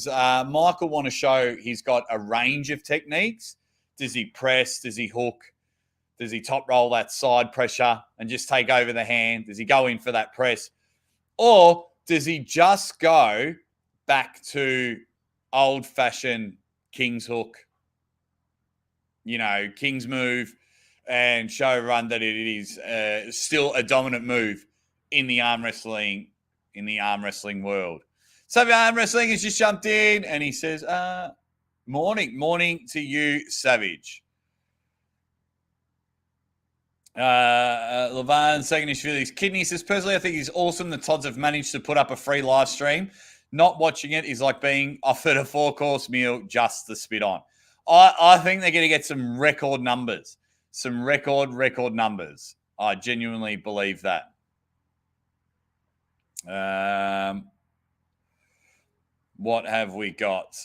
A: Michael want to show he's got a range of techniques? Does he press? Does he hook? Does he top roll that side pressure and just take over the hand? Does he go in for that press? Or does he just go back to old-fashioned King's hook, you know, King's move, and show everyone that it is still a dominant move in the arm wrestling world. So Arm Wrestling has just jumped in, and he says, morning to you, Savage. Levan Saganishvili's kidney says, personally, I think it's awesome the Todds have managed to put up a free live stream. Not watching it is like being offered a 4-course meal just to spit on. I think they're going to get some record numbers. Some record numbers. I genuinely believe that. What have we got?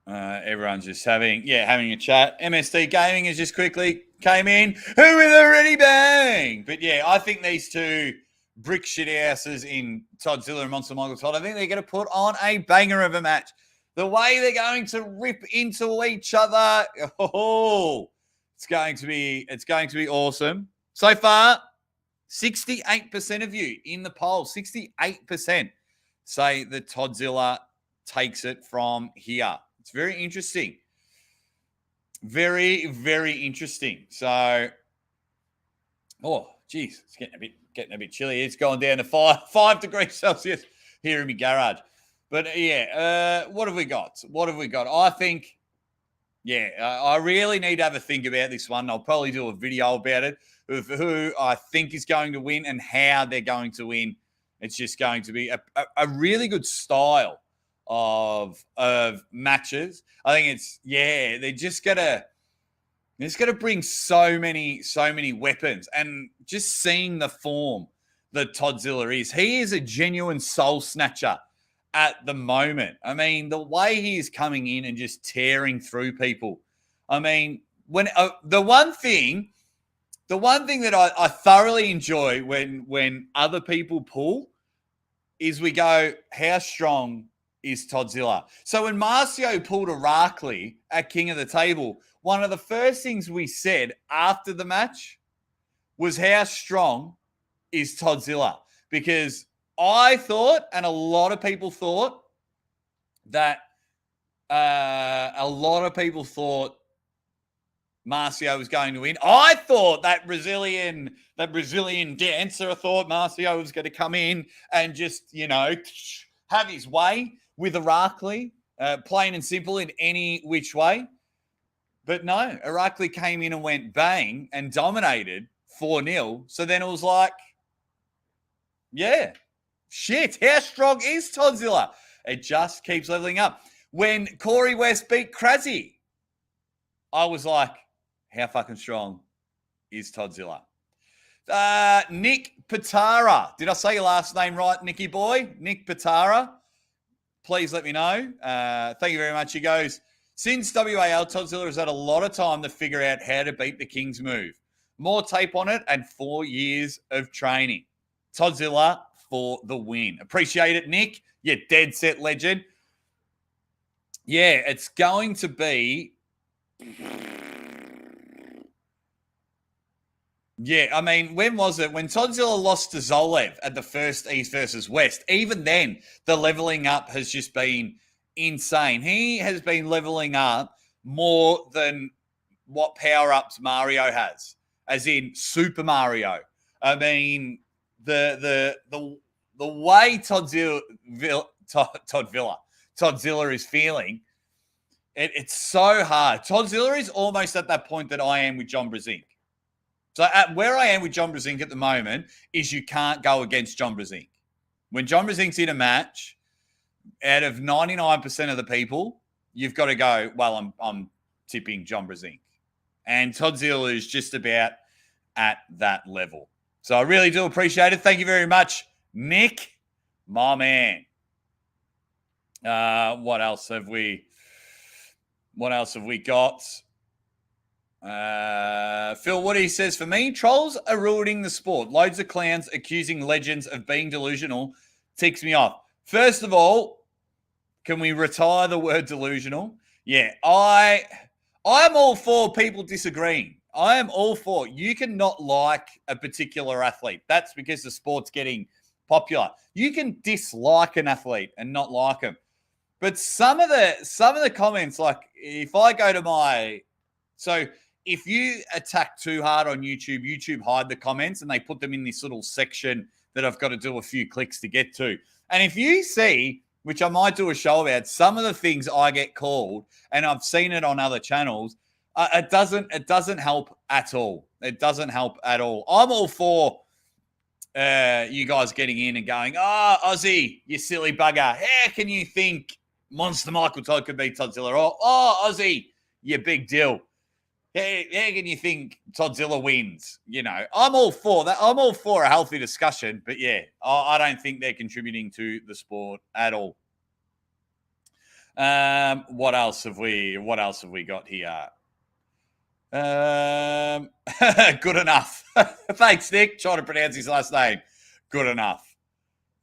A: Everyone's just having a chat. MSD Gaming has just quickly came in. Who with a ready bang? But yeah, I think these two brick shit asses in Toddzilla and Monster Michael Todd, I think they're going to put on a banger of a match. The way they're going to rip into each other, It's going to be awesome. So far, 68% of you in the poll, 68% say that Toddzilla takes it from here. It's very interesting. Very, very interesting. So, oh, geez, it's getting a bit chilly. It's going down to 5 degrees Celsius here in my garage. But yeah, what have we got? I think, I really need to have a think about this one. I'll probably do a video about it of who I think is going to win and how they're going to win. It's just going to be a really good style of matches. I think they're just gonna bring so many weapons, and just seeing the form that Toddzilla is. He is a genuine soul snatcher at the moment. I mean, the way he is coming in and just tearing through people. I mean, when the one thing that I thoroughly enjoy when other people pull is we go, how strong is Toddzilla? So when Marcio pulled Irakli at King of the Table, one of the first things we said after the match was, how strong is Toddzilla? Because I thought, and a lot of people thought, that Marcio was going to win. I thought that Brazilian dancer, I thought Marcio was going to come in and just, have his way with Irakli, plain and simple, in any which way. But no, Irakli came in and went bang and dominated 4-0. So then it was like, yeah, shit, how strong is Toddzilla? It just keeps leveling up. When Corey West beat Krasny, I was like, how fucking strong is Toddzilla? Nick Patara. Did I say your last name right, Nicky boy? Nick Patara. Please let me know. Thank you very much. He goes, since WAL, Toddzilla has had a lot of time to figure out how to beat the King's move. More tape on it and 4 years of training. Toddzilla for the win. Appreciate it, Nick. You dead set legend. Yeah, it's going to be... Yeah, I mean, when was it? When Toddzilla lost to Zolev at the first East versus West, even then, the leveling up has just been insane. He has been leveling up more than what power-ups Mario has, as in Super Mario. I mean, the way Toddzilla is feeling, it's so hard. Toddzilla is almost at that point that I am with John Brzenk. So at where I am with John Brzenk at the moment is you can't go against John Brzenk. When John Brzenk's in a match, out of 99% of the people, you've got to go, well, I'm tipping John Brzenk. And Toddzilla is just about at that level. So I really do appreciate it. Thank you very much, Nick, my man. What else have we got? Phil Woody says, for me, trolls are ruining the sport. Loads of clowns accusing legends of being delusional ticks me off. First of all, can we retire the word delusional? Yeah, I'm all for people disagreeing. I am all for, you can not like a particular athlete. That's because the sport's getting popular. You can dislike an athlete and not like them. But some of the comments, like if I go to if you attack too hard on YouTube hide the comments and they put them in this little section that I've got to do a few clicks to get to. And if you see, which I might do a show about, some of the things I get called, and I've seen it on other channels, it doesn't help at all. It doesn't help at all. I'm all for you guys getting in and going, oh, Aussie, you silly bugger. How can you think Monster Michael Todd could beat Toddzilla? Or, oh, Aussie, you big deal. How can you think Toddzilla wins? I'm all for that. I'm all for a healthy discussion, but yeah, I don't think they're contributing to the sport at all. What else have we got here? Good enough. Thanks, Nick. Trying to pronounce his last name. Good enough.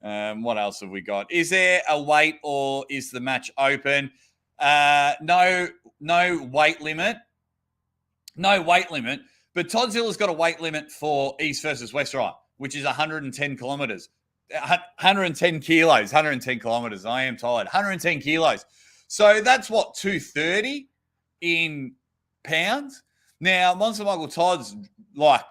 A: What else have we got? Is there a weight or is the match open? No weight limit. no weight limit, but Toddzilla's got a weight limit for East versus West, right, which is 110 kilometers. 110 kilos, 110 kilometers. I am tired. 110 kilos. So that's what, 230 in pounds? Now, Monster Michael Todd's like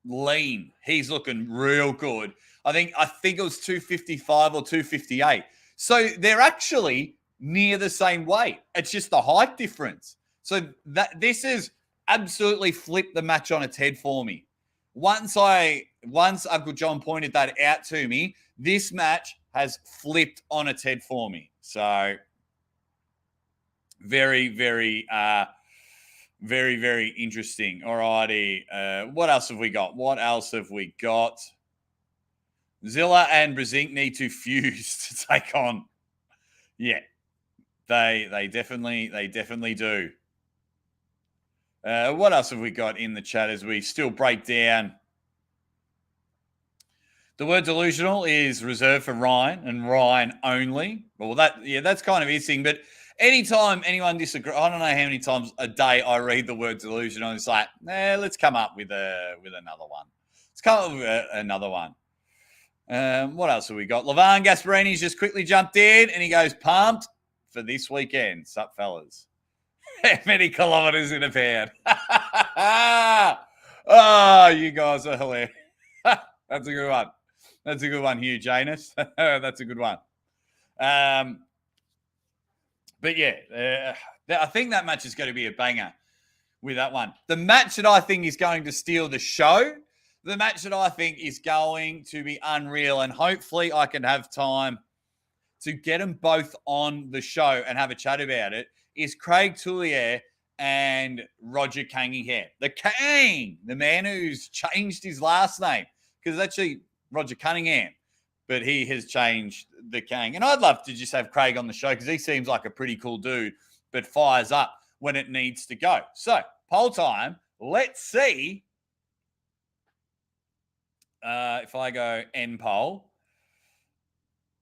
A: lean. He's looking real good. I think it was 255 or 258. So they're actually near the same weight. It's just the height difference. So this is absolutely flipped the match on its head for me. Once Uncle John pointed that out to me, this match has flipped on its head for me. So very, very, very, very interesting. All righty. What else have we got? Zilla and Brzenk need to fuse to take on. Yeah, they definitely do. What else have we got in the chat as we still break down? The word delusional is reserved for Ryan and Ryan only. Well, that's kind of his thing. But anytime anyone disagrees, I don't know how many times a day I read the word delusional. It's like, let's come up with another one. Let's come up with another one. What else have we got? Levan Gasparini's just quickly jumped in and he goes, pumped for this weekend. Sup, fellas? How many kilometers in a pound? Oh, you guys are hilarious. That's a good one. That's a good one, Hugh Janus. That's a good one. But yeah, I think that match is going to be a banger with that one. The match that I think is going to steal the show, the match that I think is going to be unreal, and hopefully I can have time to get them both on the show and have a chat about it, is Craig Tullier and Roger Cunningham. The King, the man who's changed his last name, because it's actually Roger Cunningham, but he has changed the King. And I'd love to just have Craig on the show because he seems like a pretty cool dude, but fires up when it needs to go. So, poll time. Let's see if I go end poll.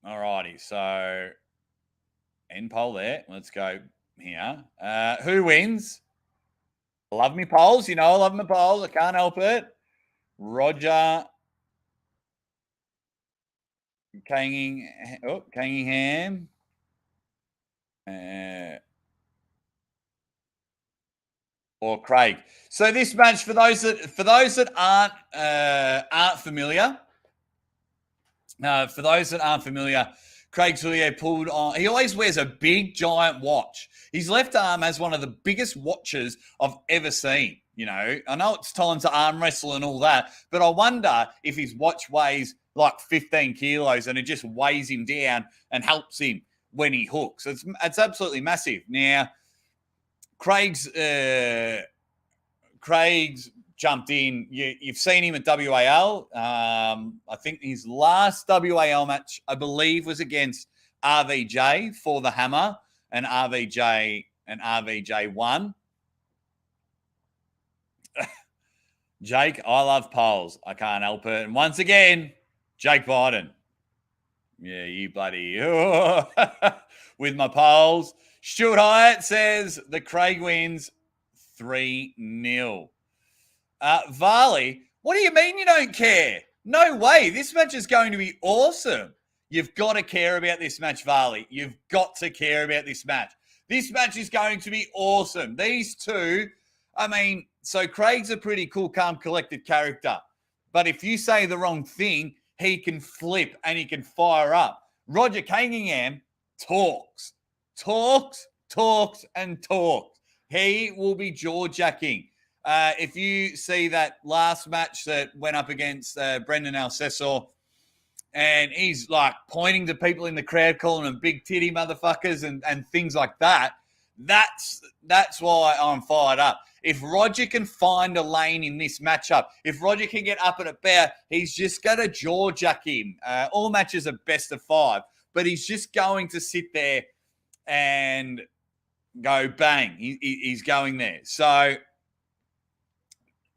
A: All righty. So, end poll there. Let's go here. Who wins? I love me polls. You know, I love my polls. I can't help it. Roger Cunningham. Or Craig. So this match, for those that aren't familiar, Craig Tullier pulled on. He always wears a big giant watch. His left arm has one of the biggest watches I've ever seen. You know, I know it's time to arm wrestle and all that, but I wonder if his watch weighs like 15 kilos and it just weighs him down and helps him when he hooks. It's absolutely massive. Now, Craig's jumped in. You've seen him at WAL. I think his last WAL match, I believe, was against RVJ for the hammer, and RVJ won. Jake, I love polls. I can't help it. And once again, Jake Biden. Yeah, you bloody with my polls. Stuart Hyatt says the Craig wins 3-0. Varley, what do you mean you don't care? No way. This match is going to be awesome. You've got to care about this match, Varley. You've got to care about this match. This match is going to be awesome. These two, I mean, so Craig's a pretty cool, calm, collected character. But if you say the wrong thing, he can flip and he can fire up. Roger Cunningham talks. He will be jaw-jacking. If you see that last match that went up against Brendan Alcesor, and he's like pointing to people in the crowd, calling them big titty motherfuckers and things like that, that's why I'm fired up. If Roger can find a lane in this matchup, if Roger can get up and about, he's just going to jaw-jack him. All matches are best of 5, but he's just going to sit there and go bang. He's going there. So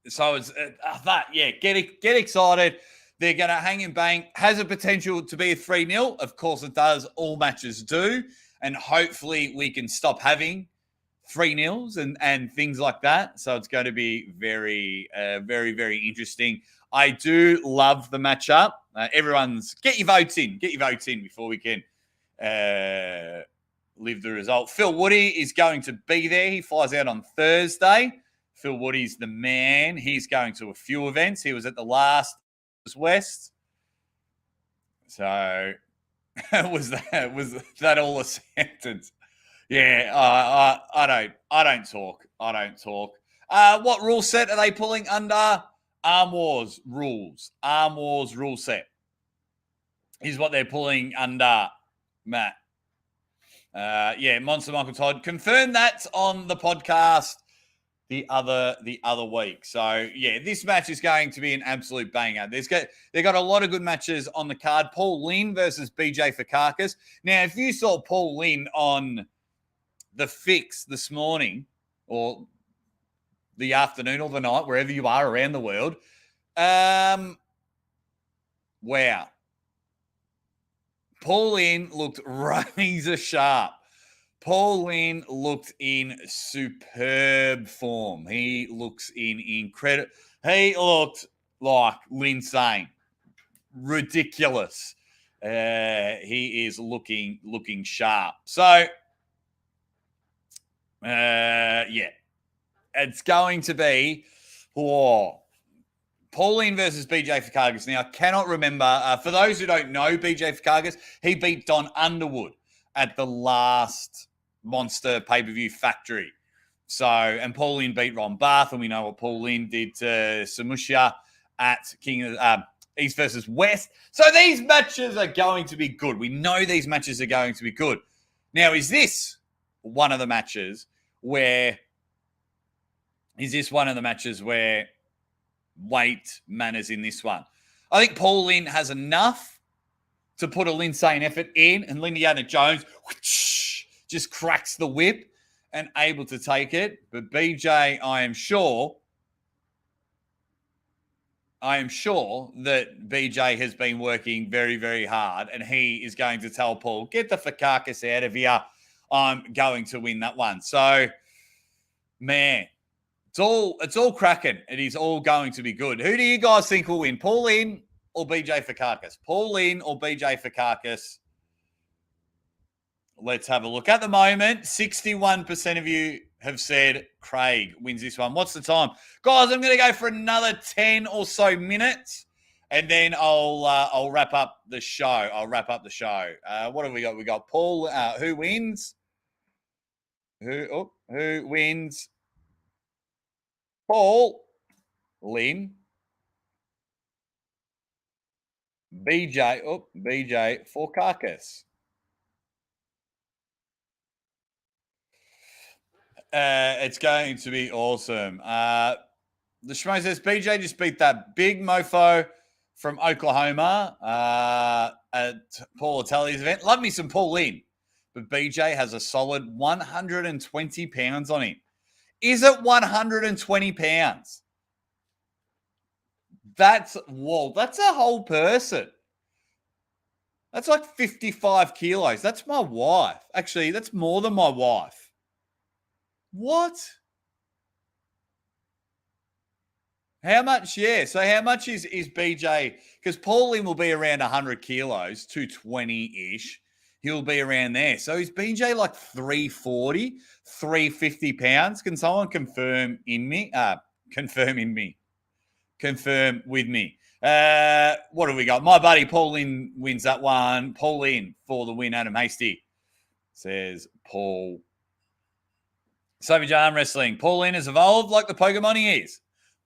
A: it's that. Yeah, get excited. They're going to hang and bang. Has a potential to be a 3-0. Of course it does. All matches do. And hopefully we can stop having 3-0s and things like that. So it's going to be very, very interesting. I do love the matchup. Everyone's get your votes in. Get your votes in before we can leave the result. Phil Woody is going to be there. He flies out on Thursday. Phil Woody's the man. He's going to a few events. He was at the last West. So was that all a sentence? Yeah, I don't talk. What rule set are they pulling under? Arm Wars rules. Arm Wars rule set is what they're pulling under, Matt. Monster Michael Todd confirmed that on the podcast the other week. So yeah, this match is going to be an absolute banger. They've got a lot of good matches on the card. Paul Linn versus BJ Fakakis. Now, if you saw Paul Linn on the Fix this morning or the afternoon or the night, wherever you are around the world, wow. Paul Linn looked razor sharp. Paul Linn looked in superb form. He looks in incredible. He looked like insane, ridiculous. He is looking sharp. So, it's going to be Paul Linn versus BJ Fakakis. Now, I cannot remember. For those who don't know BJ Fakakis, he beat Don Underwood at the last Monster Pay-Per-View Factory. So, and Paul Linn beat Ron Barth, and we know what Paul Linn did to Samusha at East versus West. So these matches are going to be good. We know these matches are going to be good. Now, is this one of the matches where weight matters in this one? I think Paul Linn has enough to put an insane effort in, and Indiana Jones just cracks the whip and able to take it. But BJ, I am sure that BJ has been working very, very hard, and he is going to tell Paul, get the Fakakis out of here. I'm going to win that one. So, man, it's all cracking. It is all going to be good. Who do you guys think will win, Paul Linn or BJ Fakakis? Paul Linn or BJ Fakakis? Let's have a look. At the moment, 61% of you have said Craig wins this one. What's the time? Guys, I'm going to go for another 10 or so minutes, and then I'll wrap up the show. What have we got? We got Paul. Who wins? Who wins? Paul Linn. BJ Fakakis. It's going to be awesome. The Schmo says BJ just beat that big mofo from Oklahoma at Paul Tullyer's event. Love me some Paul Linn, but BJ has a solid 120 pounds on him. Is it 120 pounds? That's a whole person. That's like 55 kilos. That's my wife. Actually, that's more than my wife. What? How much? Yeah. So how much is BJ? Because Paul Linn will be around 100 kilos, 220-ish. He'll be around there. So is BJ like 340, 350 pounds? Can someone confirm with me. What have we got? My buddy Paul Linn wins that one. Paul Linn for the win. Adam Hasty says Paul. Savage Arm Wrestling. Paul Linn has evolved like the Pokemon he is.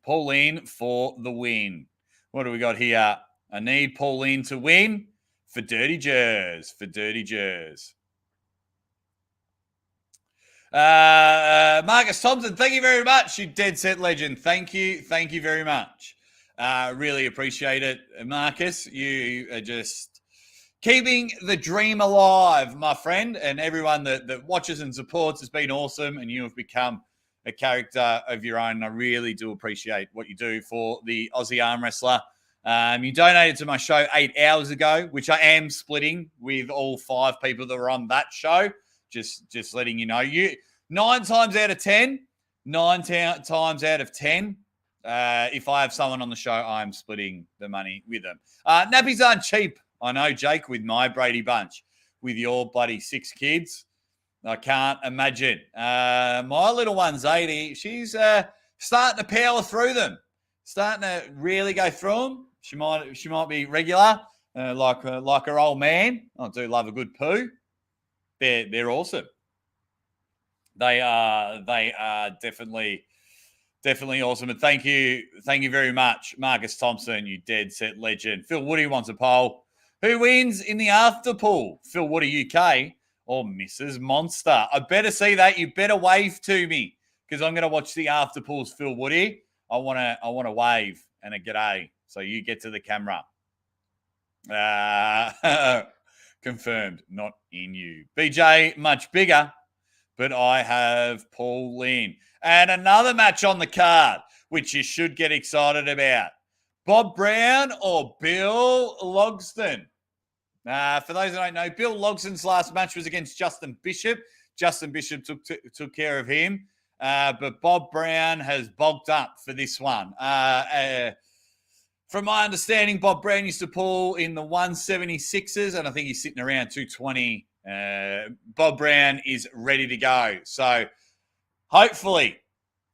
A: Paul Linn for the win. What do we got here? I need Paul Linn to win for Dirty Jers. Marcus Thompson, thank you very much. You dead set legend. Thank you very much. Really appreciate it, Marcus. You are just keeping the dream alive, my friend, and everyone that watches and supports has been awesome, and you have become a character of your own. I really do appreciate what you do for the Aussie Arm Wrestler. You donated to my show 8 hours ago, which I am splitting with all 5 people that were on that show. Just letting you know. 9 times out of 10, times out of 10, if I have someone on the show, I'm splitting the money with them. Nappies aren't cheap. I know, Jake, with my Brady bunch, with your bloody 6 kids. I can't imagine. My little one's 80. She's starting to power through them, starting to really go through them. She might be regular, like her old man. I do love a good poo. They're awesome. They are definitely awesome. And thank you very much, Marcus Thompson, you dead set legend. Phil Woody wants a poll. Who wins in the after pool? Phil Woody UK or Mrs. Monster? I better see that. You better wave to me because I'm going to watch the after pools. Phil Woody, I want to wave and a g'day. So you get to the camera. Confirmed, not in you. BJ, much bigger, but I have Paul Linn. And another match on the card, which you should get excited about. Bob Brown or Bill Logsdon? For those who don't know, Bill Logsdon's last match was against Justin Bishop. Justin Bishop took care of him. But Bob Brown has bogged up for this one. From my understanding, Bob Brown used to pull in the 176s, and I think he's sitting around 220. Bob Brown is ready to go. So hopefully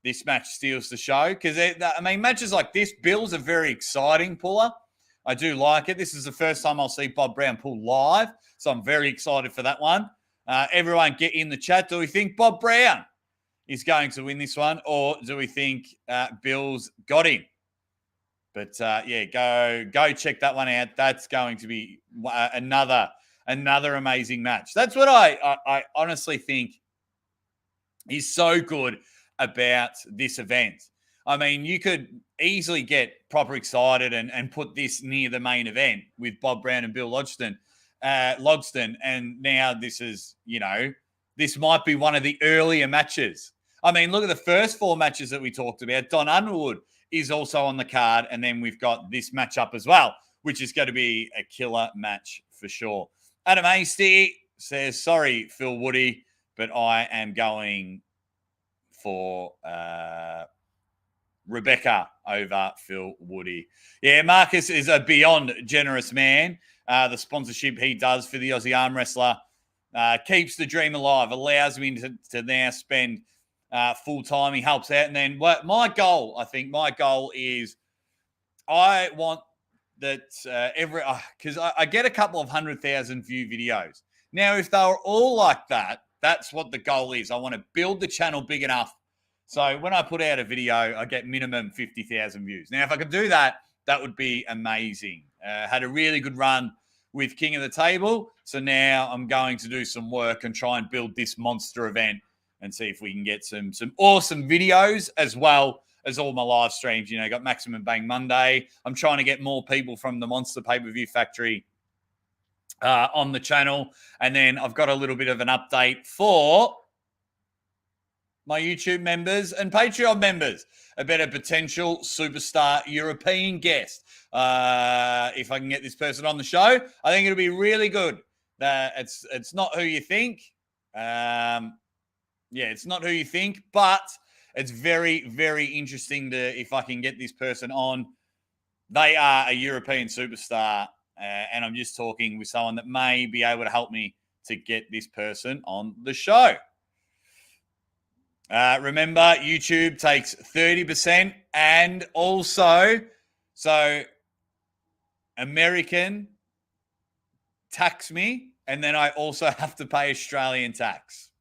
A: this match steals the show because, matches like this, Bill's a very exciting puller. I do like it. This is the first time I'll see Bob Brown pull live, so I'm very excited for that one. Everyone get in the chat. Do we think Bob Brown is going to win this one, or do we think Bill's got him? But, go check that one out. That's going to be another amazing match. That's what I honestly think is so good about this event. I mean, you could easily get proper excited and put this near the main event with Bob Brown and Bill Logsdon. And now this is, this might be one of the earlier matches. I mean, look at the first 4 matches that we talked about. Don Underwood is also on the card. And then we've got this matchup as well, which is going to be a killer match for sure. Adam Hasty says, sorry, Phil Woody, but I am going for Rebecca over Phil Woody. Yeah, Marcus is a beyond generous man. The sponsorship he does for the Aussie arm wrestler keeps the dream alive, allows me to now spend full time. He helps out. And then my goal is I want that because I get a couple of 100,000 view videos. Now, if they were all like that, that's what the goal is. I want to build the channel big enough. So when I put out a video, I get minimum 50,000 views. Now, if I could do that, that would be amazing. Had a really good run with King of the Table. So now I'm going to do some work and try and build this monster event and see if we can get some awesome videos as well as all my live streams. Got Maximum Bang Monday. I'm trying to get more people from the Monster Pay-Per-View Factory on the channel. And then I've got a little bit of an update for my YouTube members and Patreon members about a potential superstar European guest. If I can get this person on the show, I think it'll be really good. It's not who you think. It's not who you think, but it's very, very interesting if I can get this person on. They are a European superstar, and I'm just talking with someone that may be able to help me to get this person on the show. Remember, YouTube takes 30%, and also, so American tax me, and then I also have to pay Australian tax.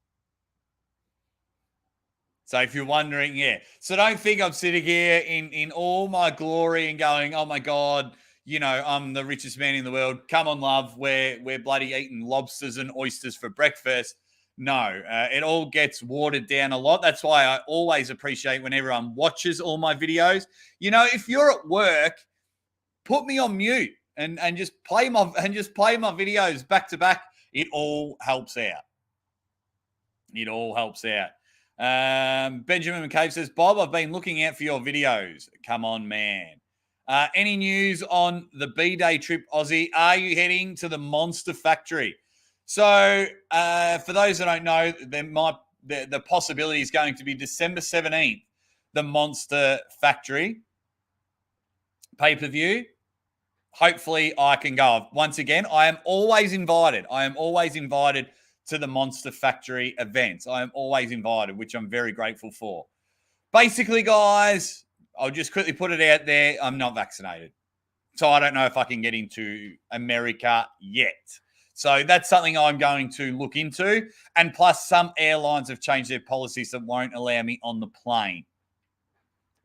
A: So if you're wondering, so don't think I'm sitting here in all my glory and going, oh my God, I'm the richest man in the world. Come on, love, we're bloody eating lobsters and oysters for breakfast. No, it all gets watered down a lot. That's why I always appreciate when everyone watches all my videos. If you're at work, put me on mute and just play my videos back to back. It all helps out. Benjamin McCabe says, Bob, I've been looking out for your videos. Come on, man. Any news on the B-Day trip, Aussie? Are you heading to the Monster Factory? So, for those that don't know, there might the possibility is going to be December 17th, the Monster Factory pay-per-view. Hopefully I can go. Once again, I am always invited. I am always invited to the Monster Factory events. I am always invited, which I'm very grateful for. Basically, guys, I'll just quickly put it out there. I'm not vaccinated. So I don't know if I can get into America yet. So that's something I'm going to look into. And plus, some airlines have changed their policies that won't allow me on the plane.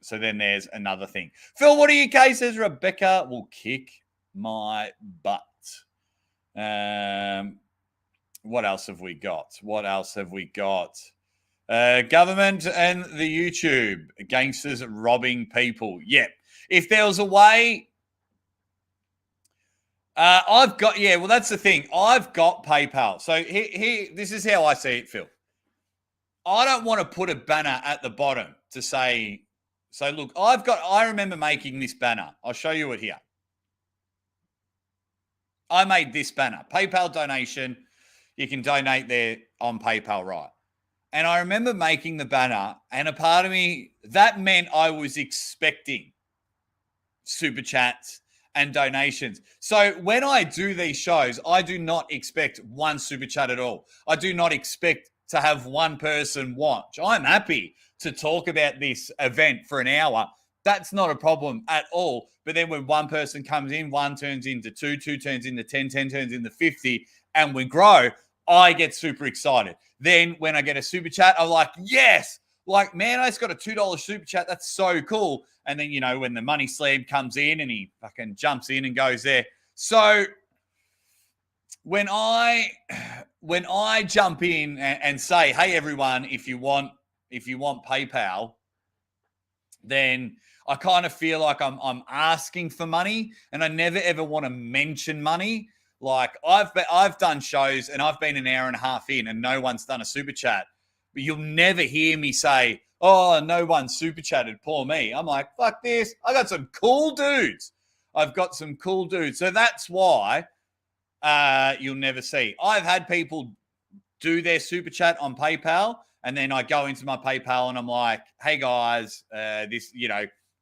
A: So then there's another thing. Phil, what do UK says? Rebecca will kick my butt. What else have we got? Government and the YouTube. Gangsters robbing people. Yep. If there was a way... well, that's the thing. I've got PayPal. So here, this is how I see it, Phil. I don't want to put a banner at the bottom to say... So look, I remember making this banner. I'll show you it here. I made this banner. PayPal donation. You can donate there on PayPal, right? And I remember making the banner, and a part of me, that meant I was expecting super chats and donations. So when I do these shows, I do not expect one super chat at all. I do not expect to have one person watch. I'm happy to talk about this event for an hour. That's not a problem at all. But then when one person comes in, one turns into two turns into 10 turns into 50, and we grow, I get super excited. Then when I get a super chat, I'm like, yes! Like, man, I just got a $2 super chat. That's so cool. And then, when the money slab comes in and he fucking jumps in and goes there. So when I jump in and say, hey, everyone, if you want PayPal, then I kind of feel like I'm asking for money, and I never ever want to mention money. Like I've done shows and I've been an hour and a half in and no one's done a super chat, but you'll never hear me say, oh, no one super chatted, poor me. I'm like, fuck this. I got some cool dudes. So that's why you'll never see. I've had people do their super chat on PayPal, and then I go into my PayPal and I'm like, hey guys, this,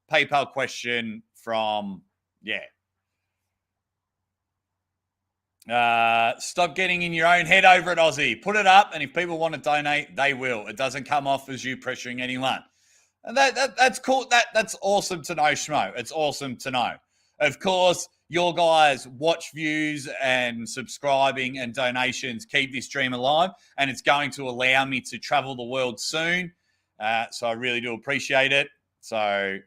A: PayPal question from, stop getting in your own head over at Aussie. Put it up, and if people want to donate, they will. It doesn't come off as you pressuring anyone. And that's cool. That's awesome to know, Schmo. It's awesome to know. Of course, your guys' watch views and subscribing and donations keep this dream alive, and it's going to allow me to travel the world soon. So I really do appreciate it. So,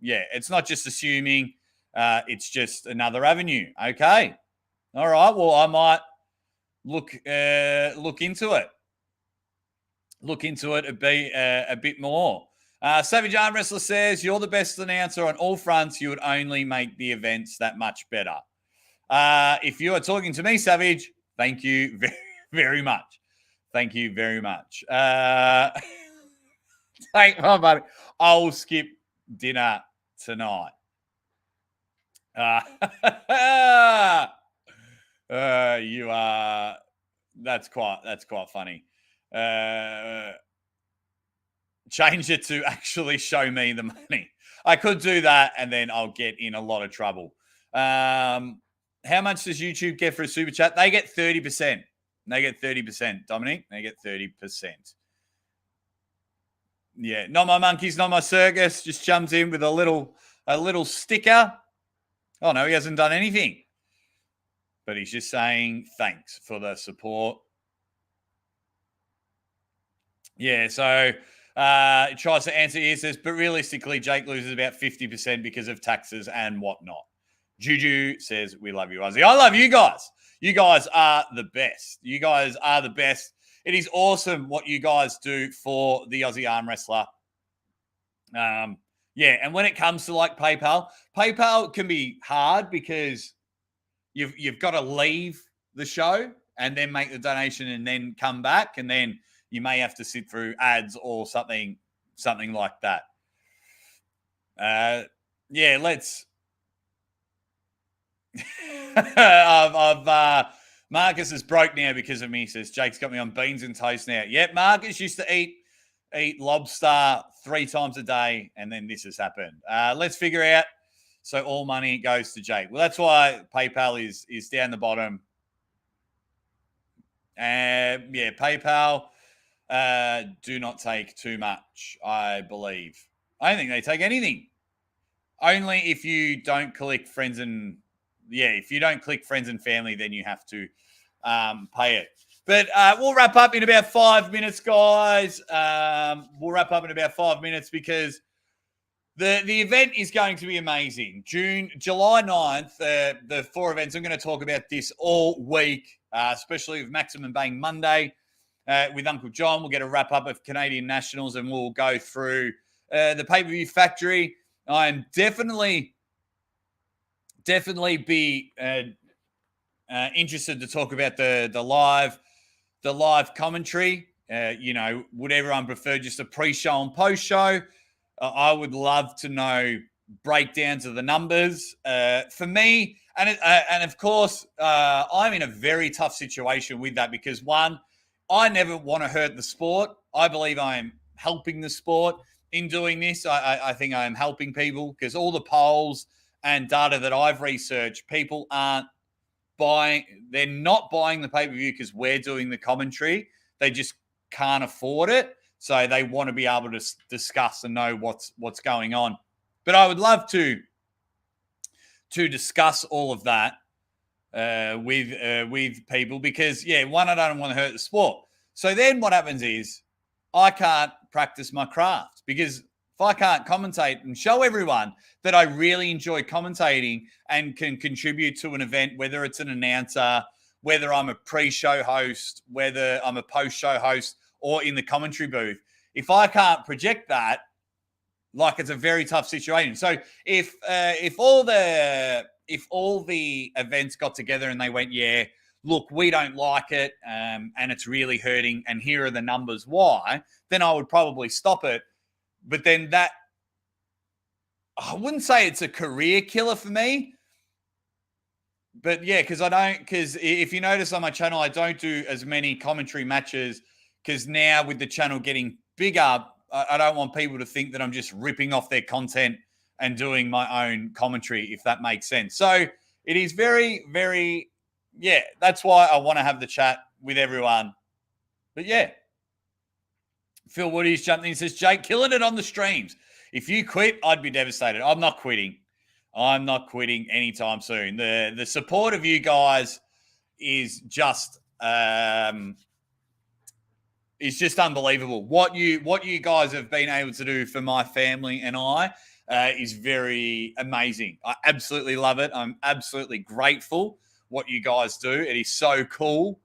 A: it's not just assuming. It's just another avenue. Okay. All right. Well, I might look into it. Look into it a bit more. Savage Arm Wrestler says, you're the best announcer on all fronts. You would only make the events that much better. If you are talking to me, Savage, thank you very, very much. Thank you very much. Thank my buddy. I'll skip dinner tonight. You are. That's quite funny. Change it to actually show me the money. I could do that, and then I'll get in a lot of trouble. How much does YouTube get for a super chat? They get 30%. They get 30%, Dominic. They get 30%. Yeah, not my monkeys, not my circus. Just jumps in with a little sticker. Oh no, he hasn't done anything. But he's just saying thanks for the support. Yeah, so he tries to answer. He says, but realistically, Jake loses about 50% because of taxes and whatnot. Juju says, we love you, Ozzy. I love you guys. You guys are the best. You guys are the best. It is awesome what you guys do for the Aussie Arm Wrestler. And when it comes to like PayPal can be hard because you've got to leave the show and then make the donation and then come back, and then you may have to sit through ads or something like that. Let's. I've Marcus is broke now because of me, says Jake's got me on beans and toast now. Yep, Marcus used to eat lobster 3 times a day, and then this has happened. Let's figure out. So all money goes to Jake. Well, that's why PayPal is down the bottom. Yeah, PayPal do not take too much, I believe. I don't think they take anything. Only if you don't click friends and if you don't click friends and family, then you have to pay it. But we'll wrap up in about 5 minutes, guys. We'll wrap up in about 5 minutes because the event is going to be amazing. July 9th, the 4 events. I'm going to talk about this all week, especially with Maximum Bang Monday with Uncle John. We'll get a wrap up of Canadian Nationals and we'll go through the pay-per-view factory. I'm definitely be interested to talk about the live commentary. Would everyone prefer just a pre-show and post-show? I would love to know breakdowns of the numbers. For me, and of course, I'm in a very tough situation with that because, one, I never want to hurt the sport. I believe I am helping the sport in doing this. I think I am helping people because all the polls and data that I've researched, people aren't buying. They're not buying the pay-per-view because we're doing the commentary. They just can't afford it. So they want to be able to discuss and know what's going on. But I would love to discuss all of that with people because, one, I don't want to hurt the sport. So then what happens is I can't practice my craft because if I can't commentate and show everyone that I really enjoy commentating and can contribute to an event, whether it's an announcer, whether I'm a pre-show host, whether I'm a post-show host, or in the commentary booth, if I can't project that, like it's a very tough situation. So if all the events got together and they went, look, we don't like it, and it's really hurting, and here are the numbers why, then I would probably stop it. But then that, I wouldn't say it's a career killer for me. But because if you notice on my channel, I don't do as many commentary matches because now with the channel getting bigger, I don't want people to think that I'm just ripping off their content and doing my own commentary, if that makes sense. So it is very, very, that's why I want to have the chat with everyone. But Phil Woody's jumped in and says, Jake, killing it on the streams. If you quit, I'd be devastated. I'm not quitting. I'm not quitting anytime soon. The support of you guys is just unbelievable. What you guys have been able to do for my family and I is very amazing. I absolutely love it. I'm absolutely grateful what you guys do. It is so cool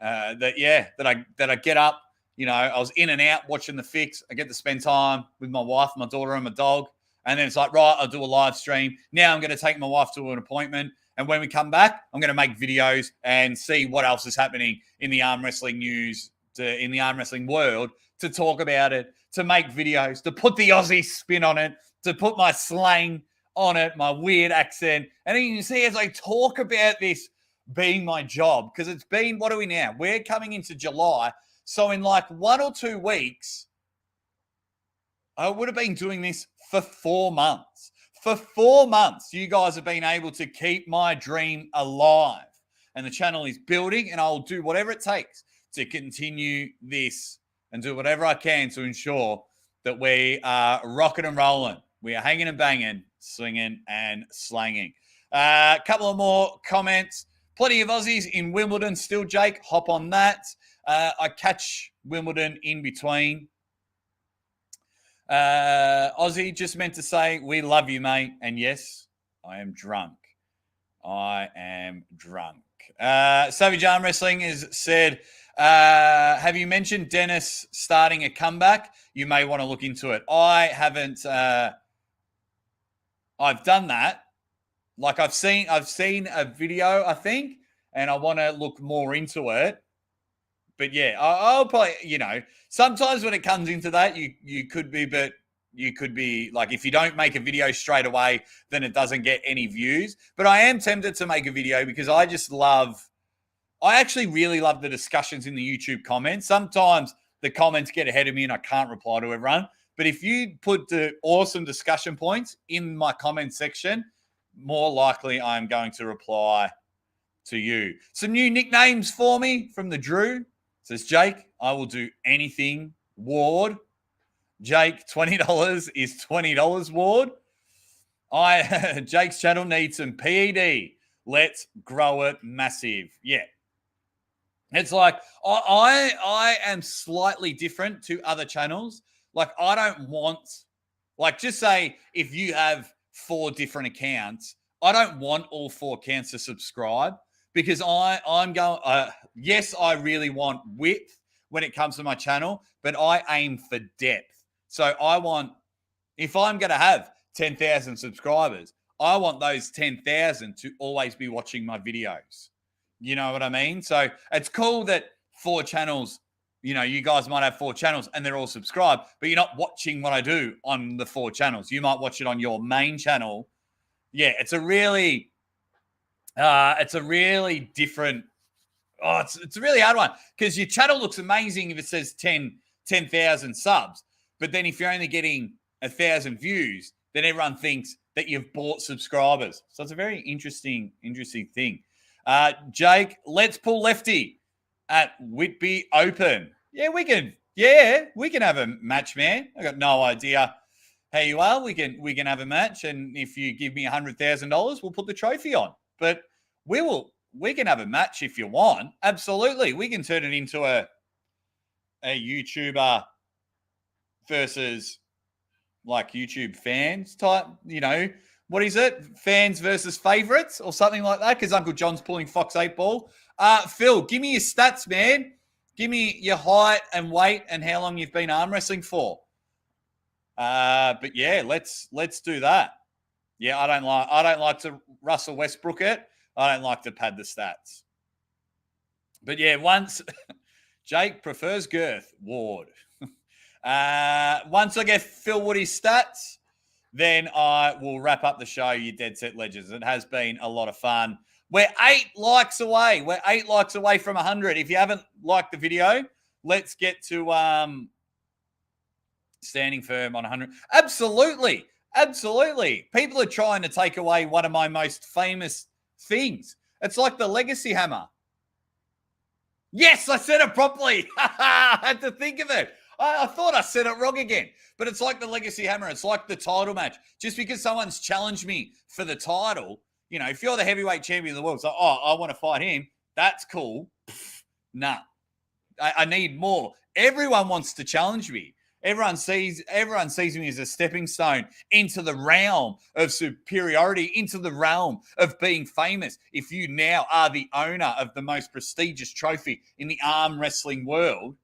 A: that I get up. I was in and out watching the fix. I get to spend time with my wife, my daughter, and my dog. And then it's like, right, I'll do a live stream. Now I'm going to take my wife to an appointment. And when we come back, I'm going to make videos and see what else is happening in the arm wrestling news, in the arm wrestling world, to talk about it, to make videos, to put the Aussie spin on it, to put my slang on it, my weird accent. And then you can see as I talk about this being my job, because it's been, what are we now? We're coming into July. So in like 1 or 2 weeks, I would have been doing this for 4 months. For 4 months, you guys have been able to keep my dream alive. And the channel is building, and I'll do whatever it takes to continue this and do whatever I can to ensure that we are rocking and rolling. We are hanging and banging, swinging and slanging. A couple of more comments. Plenty of Aussies in Wimbledon still, Jake. Hop on that. I catch Wimbledon in between. Aussie just meant to say, we love you, mate. And yes, I am drunk. Savage Arm Wrestling has said, have you mentioned Dennis starting a comeback? You may want to look into it. I haven't. I've done that. Like I've seen a video, I think, and I want to look more into it. But I'll probably, sometimes when it comes into that, you could be like, if you don't make a video straight away, then it doesn't get any views. But I am tempted to make a video because I just love I actually really love the discussions in the YouTube comments. Sometimes the comments get ahead of me and I can't reply to everyone. But if you put the awesome discussion points in my comment section, more likely I'm going to reply to you. Some new nicknames for me from the Drew. Says Jake, I will do anything. Ward. Jake, $20 is $20. Ward. Jake's channel needs some PED. Let's grow it massive. Yeah. It's like I am slightly different to other channels. Like I don't want, like just say if you have 4 different accounts, I don't want all 4 accounts to subscribe because I'm going, yes, I really want width when it comes to my channel, but I aim for depth. So I want, if I'm going to have 10,000 subscribers, I want those 10,000 to always be watching my videos. You know what I mean? So it's cool that 4 channels, you know, you guys might have 4 channels and they're all subscribed, but you're not watching what I do on the 4 channels. You might watch it on your main channel. Yeah, it's a really different. Oh, it's a really hard one because your channel looks amazing if it says 10,000 subs, but then if you're only getting 1,000 views, then everyone thinks that you've bought subscribers. So it's a very interesting thing. Jake, let's pull lefty at Whitby Open. Yeah, we can have a match, man. I got no idea how you are. We can have a match, and if you give me $100,000, we'll put the trophy on. But we can have a match if you want. Absolutely, we can turn it into a YouTuber versus like YouTube fans type, you know, what is it? Fans versus favorites or something like that? Because Uncle John's pulling Fox 8 ball. Phil, give me your stats, man. Give me your height and weight and how long you've been arm wrestling for. But yeah, let's do that. Yeah, I don't like to Russell Westbrook it. I don't like to pad the stats. But yeah, once Jake prefers girth, Ward. Once I get Phil Woody's stats, then I will wrap up the show, you Dead Set Legends. It has been a lot of fun. We're 8 likes away. We're 8 likes away from 100. If you haven't liked the video, let's get to standing firm on 100. Absolutely. Absolutely. People are trying to take away one of my most famous things. It's like the legacy hammer. Yes, I said it properly. I had to think of it. I thought I said it wrong again. But it's like the legacy hammer. It's like the title match. Just because someone's challenged me for the title, you know, if you're the heavyweight champion of the world, it's like, oh, I want to fight him. That's cool. Nah. I need more. Everyone wants to challenge me. Everyone sees me as a stepping stone into the realm of superiority, into the realm of being famous. If you now are the owner of the most prestigious trophy in the arm wrestling world,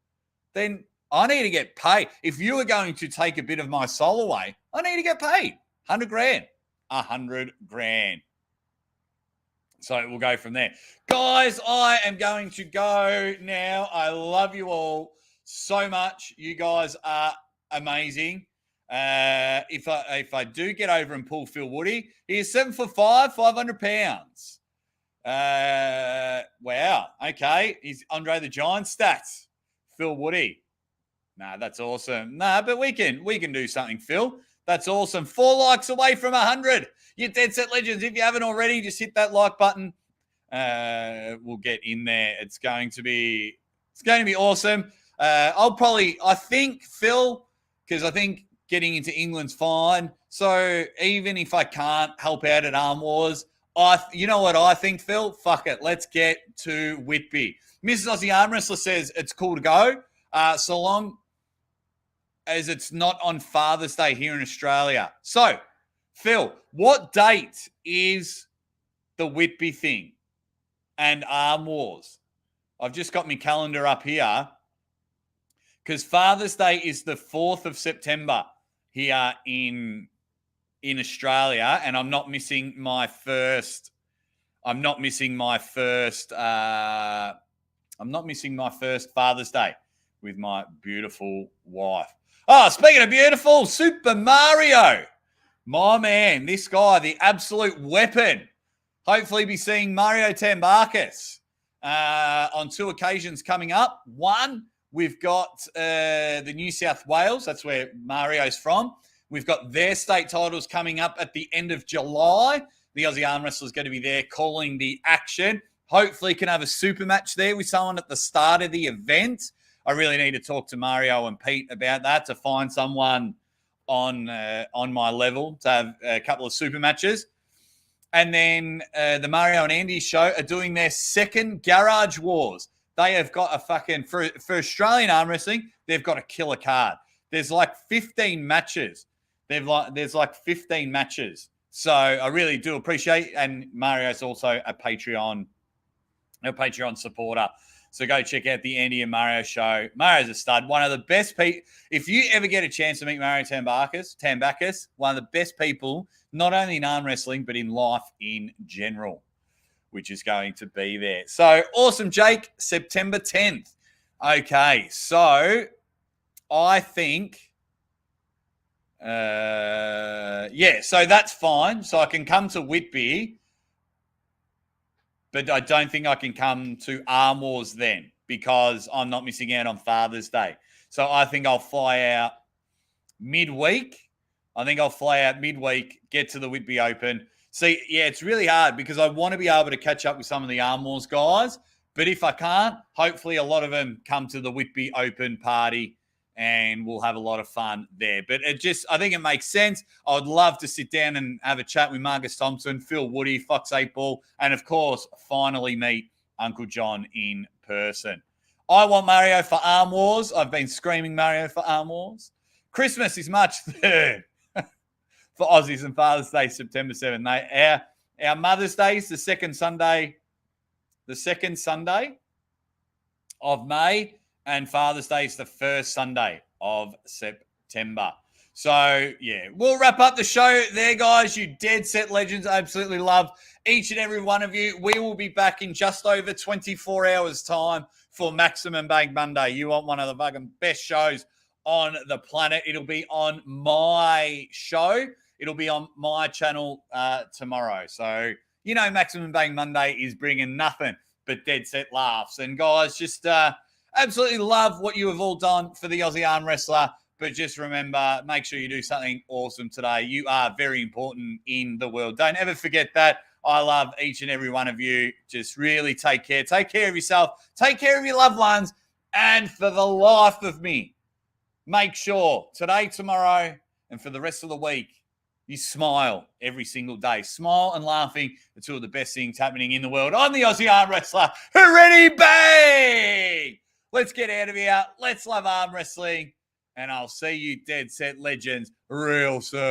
A: then I need to get paid. If you are going to take a bit of my soul away, I need to get paid. 100 grand. 100 grand. So we'll go from there. Guys, I am going to go now. I love you all so much. You guys are amazing. If I do get over and pull Phil Woody, he is 7'5", 500 pounds. Wow. Okay. He's Andre the Giant stats. Phil Woody. Nah, that's awesome. Nah, but we can do something, Phil. That's awesome. 4 likes away from 100. You Dead Set Legends. If you haven't already, just hit that like button. We'll get in there. It's going to be awesome. I think, Phil, because I think getting into England's fine. So even if I can't help out at Arm Wars, you know what I think, Phil? Fuck it. Let's get to Whitby. Mrs. Aussie Arm Wrestler says it's cool to go, so long as it's not on Father's Day here in Australia. So, Phil, what date is the Whitby thing and Arm Wars? I've just got my calendar up here because Father's Day is the 4th of September here in Australia, and I'm not missing my first Father's Day with my beautiful wife. Oh, speaking of beautiful, Super Mario. My man, this guy, the absolute weapon. Hopefully be seeing Mario Tambakis on 2 occasions coming up. One, we've got the New South Wales. That's where Mario's from. We've got their state titles coming up at the end of July. The Aussie arm wrestler is going to be there calling the action. Hopefully can have a super match there with someone at the start of the event. I really need to talk to Mario and Pete about that to find someone on my level to have a couple of super matches. And then the Mario and Andy show are doing their second Garage Wars. They have got a fucking, for Australian arm wrestling, they've got a killer card. There's like 15 matches. There's like 15 matches. So I really do appreciate, and Mario's also a Patreon supporter. So go check out the Andy and Mario show. Mario's a stud. One of the best people. If you ever get a chance to meet Mario Tambakis, one of the best people, not only in arm wrestling, but in life in general, which is going to be there. So awesome, Jake. September 10th. Okay, so I think, so that's fine. So I can come to Whitby, but I don't think I can come to Arm Wars then because I'm not missing out on Father's Day. So I think I'll fly out midweek. Get to the Whitby Open. See, yeah, it's really hard because I want to be able to catch up with some of the Arm Wars guys. But if I can't, hopefully a lot of them come to the Whitby Open party and we'll have a lot of fun there. But I think it makes sense. I would love to sit down and have a chat with Marcus Thompson, Phil Woody, Fox 8 Ball, and of course, finally meet Uncle John in person. I want Mario for Arm Wars. I've been screaming Mario for Arm Wars. Christmas is March 3rd for Aussies and Father's Day, September 7th. Our Mother's Day is the second Sunday of May, and Father's Day is the first Sunday of September. So, yeah, we'll wrap up the show there, guys. You dead set legends. I absolutely love each and every one of you. We will be back in just over 24 hours' time for Maximum Bank Monday. You want one of the fucking best shows on the planet. It'll be on my show. It'll be on my channel tomorrow. So, Maximum Bank Monday is bringing nothing but dead set laughs. And, guys, just absolutely love what you have all done for the Aussie Arm Wrestler. But just remember, make sure you do something awesome today. You are very important in the world. Don't ever forget that. I love each and every one of you. Just really take care. Take care of yourself. Take care of your loved ones. And for the life of me, make sure today, tomorrow, and for the rest of the week, you smile every single day. Smile and laughing are two of the best things happening in the world. I'm the Aussie Arm Wrestler. Ready, bang! Let's get out of here. Let's love arm wrestling. And I'll see you dead set legends real soon.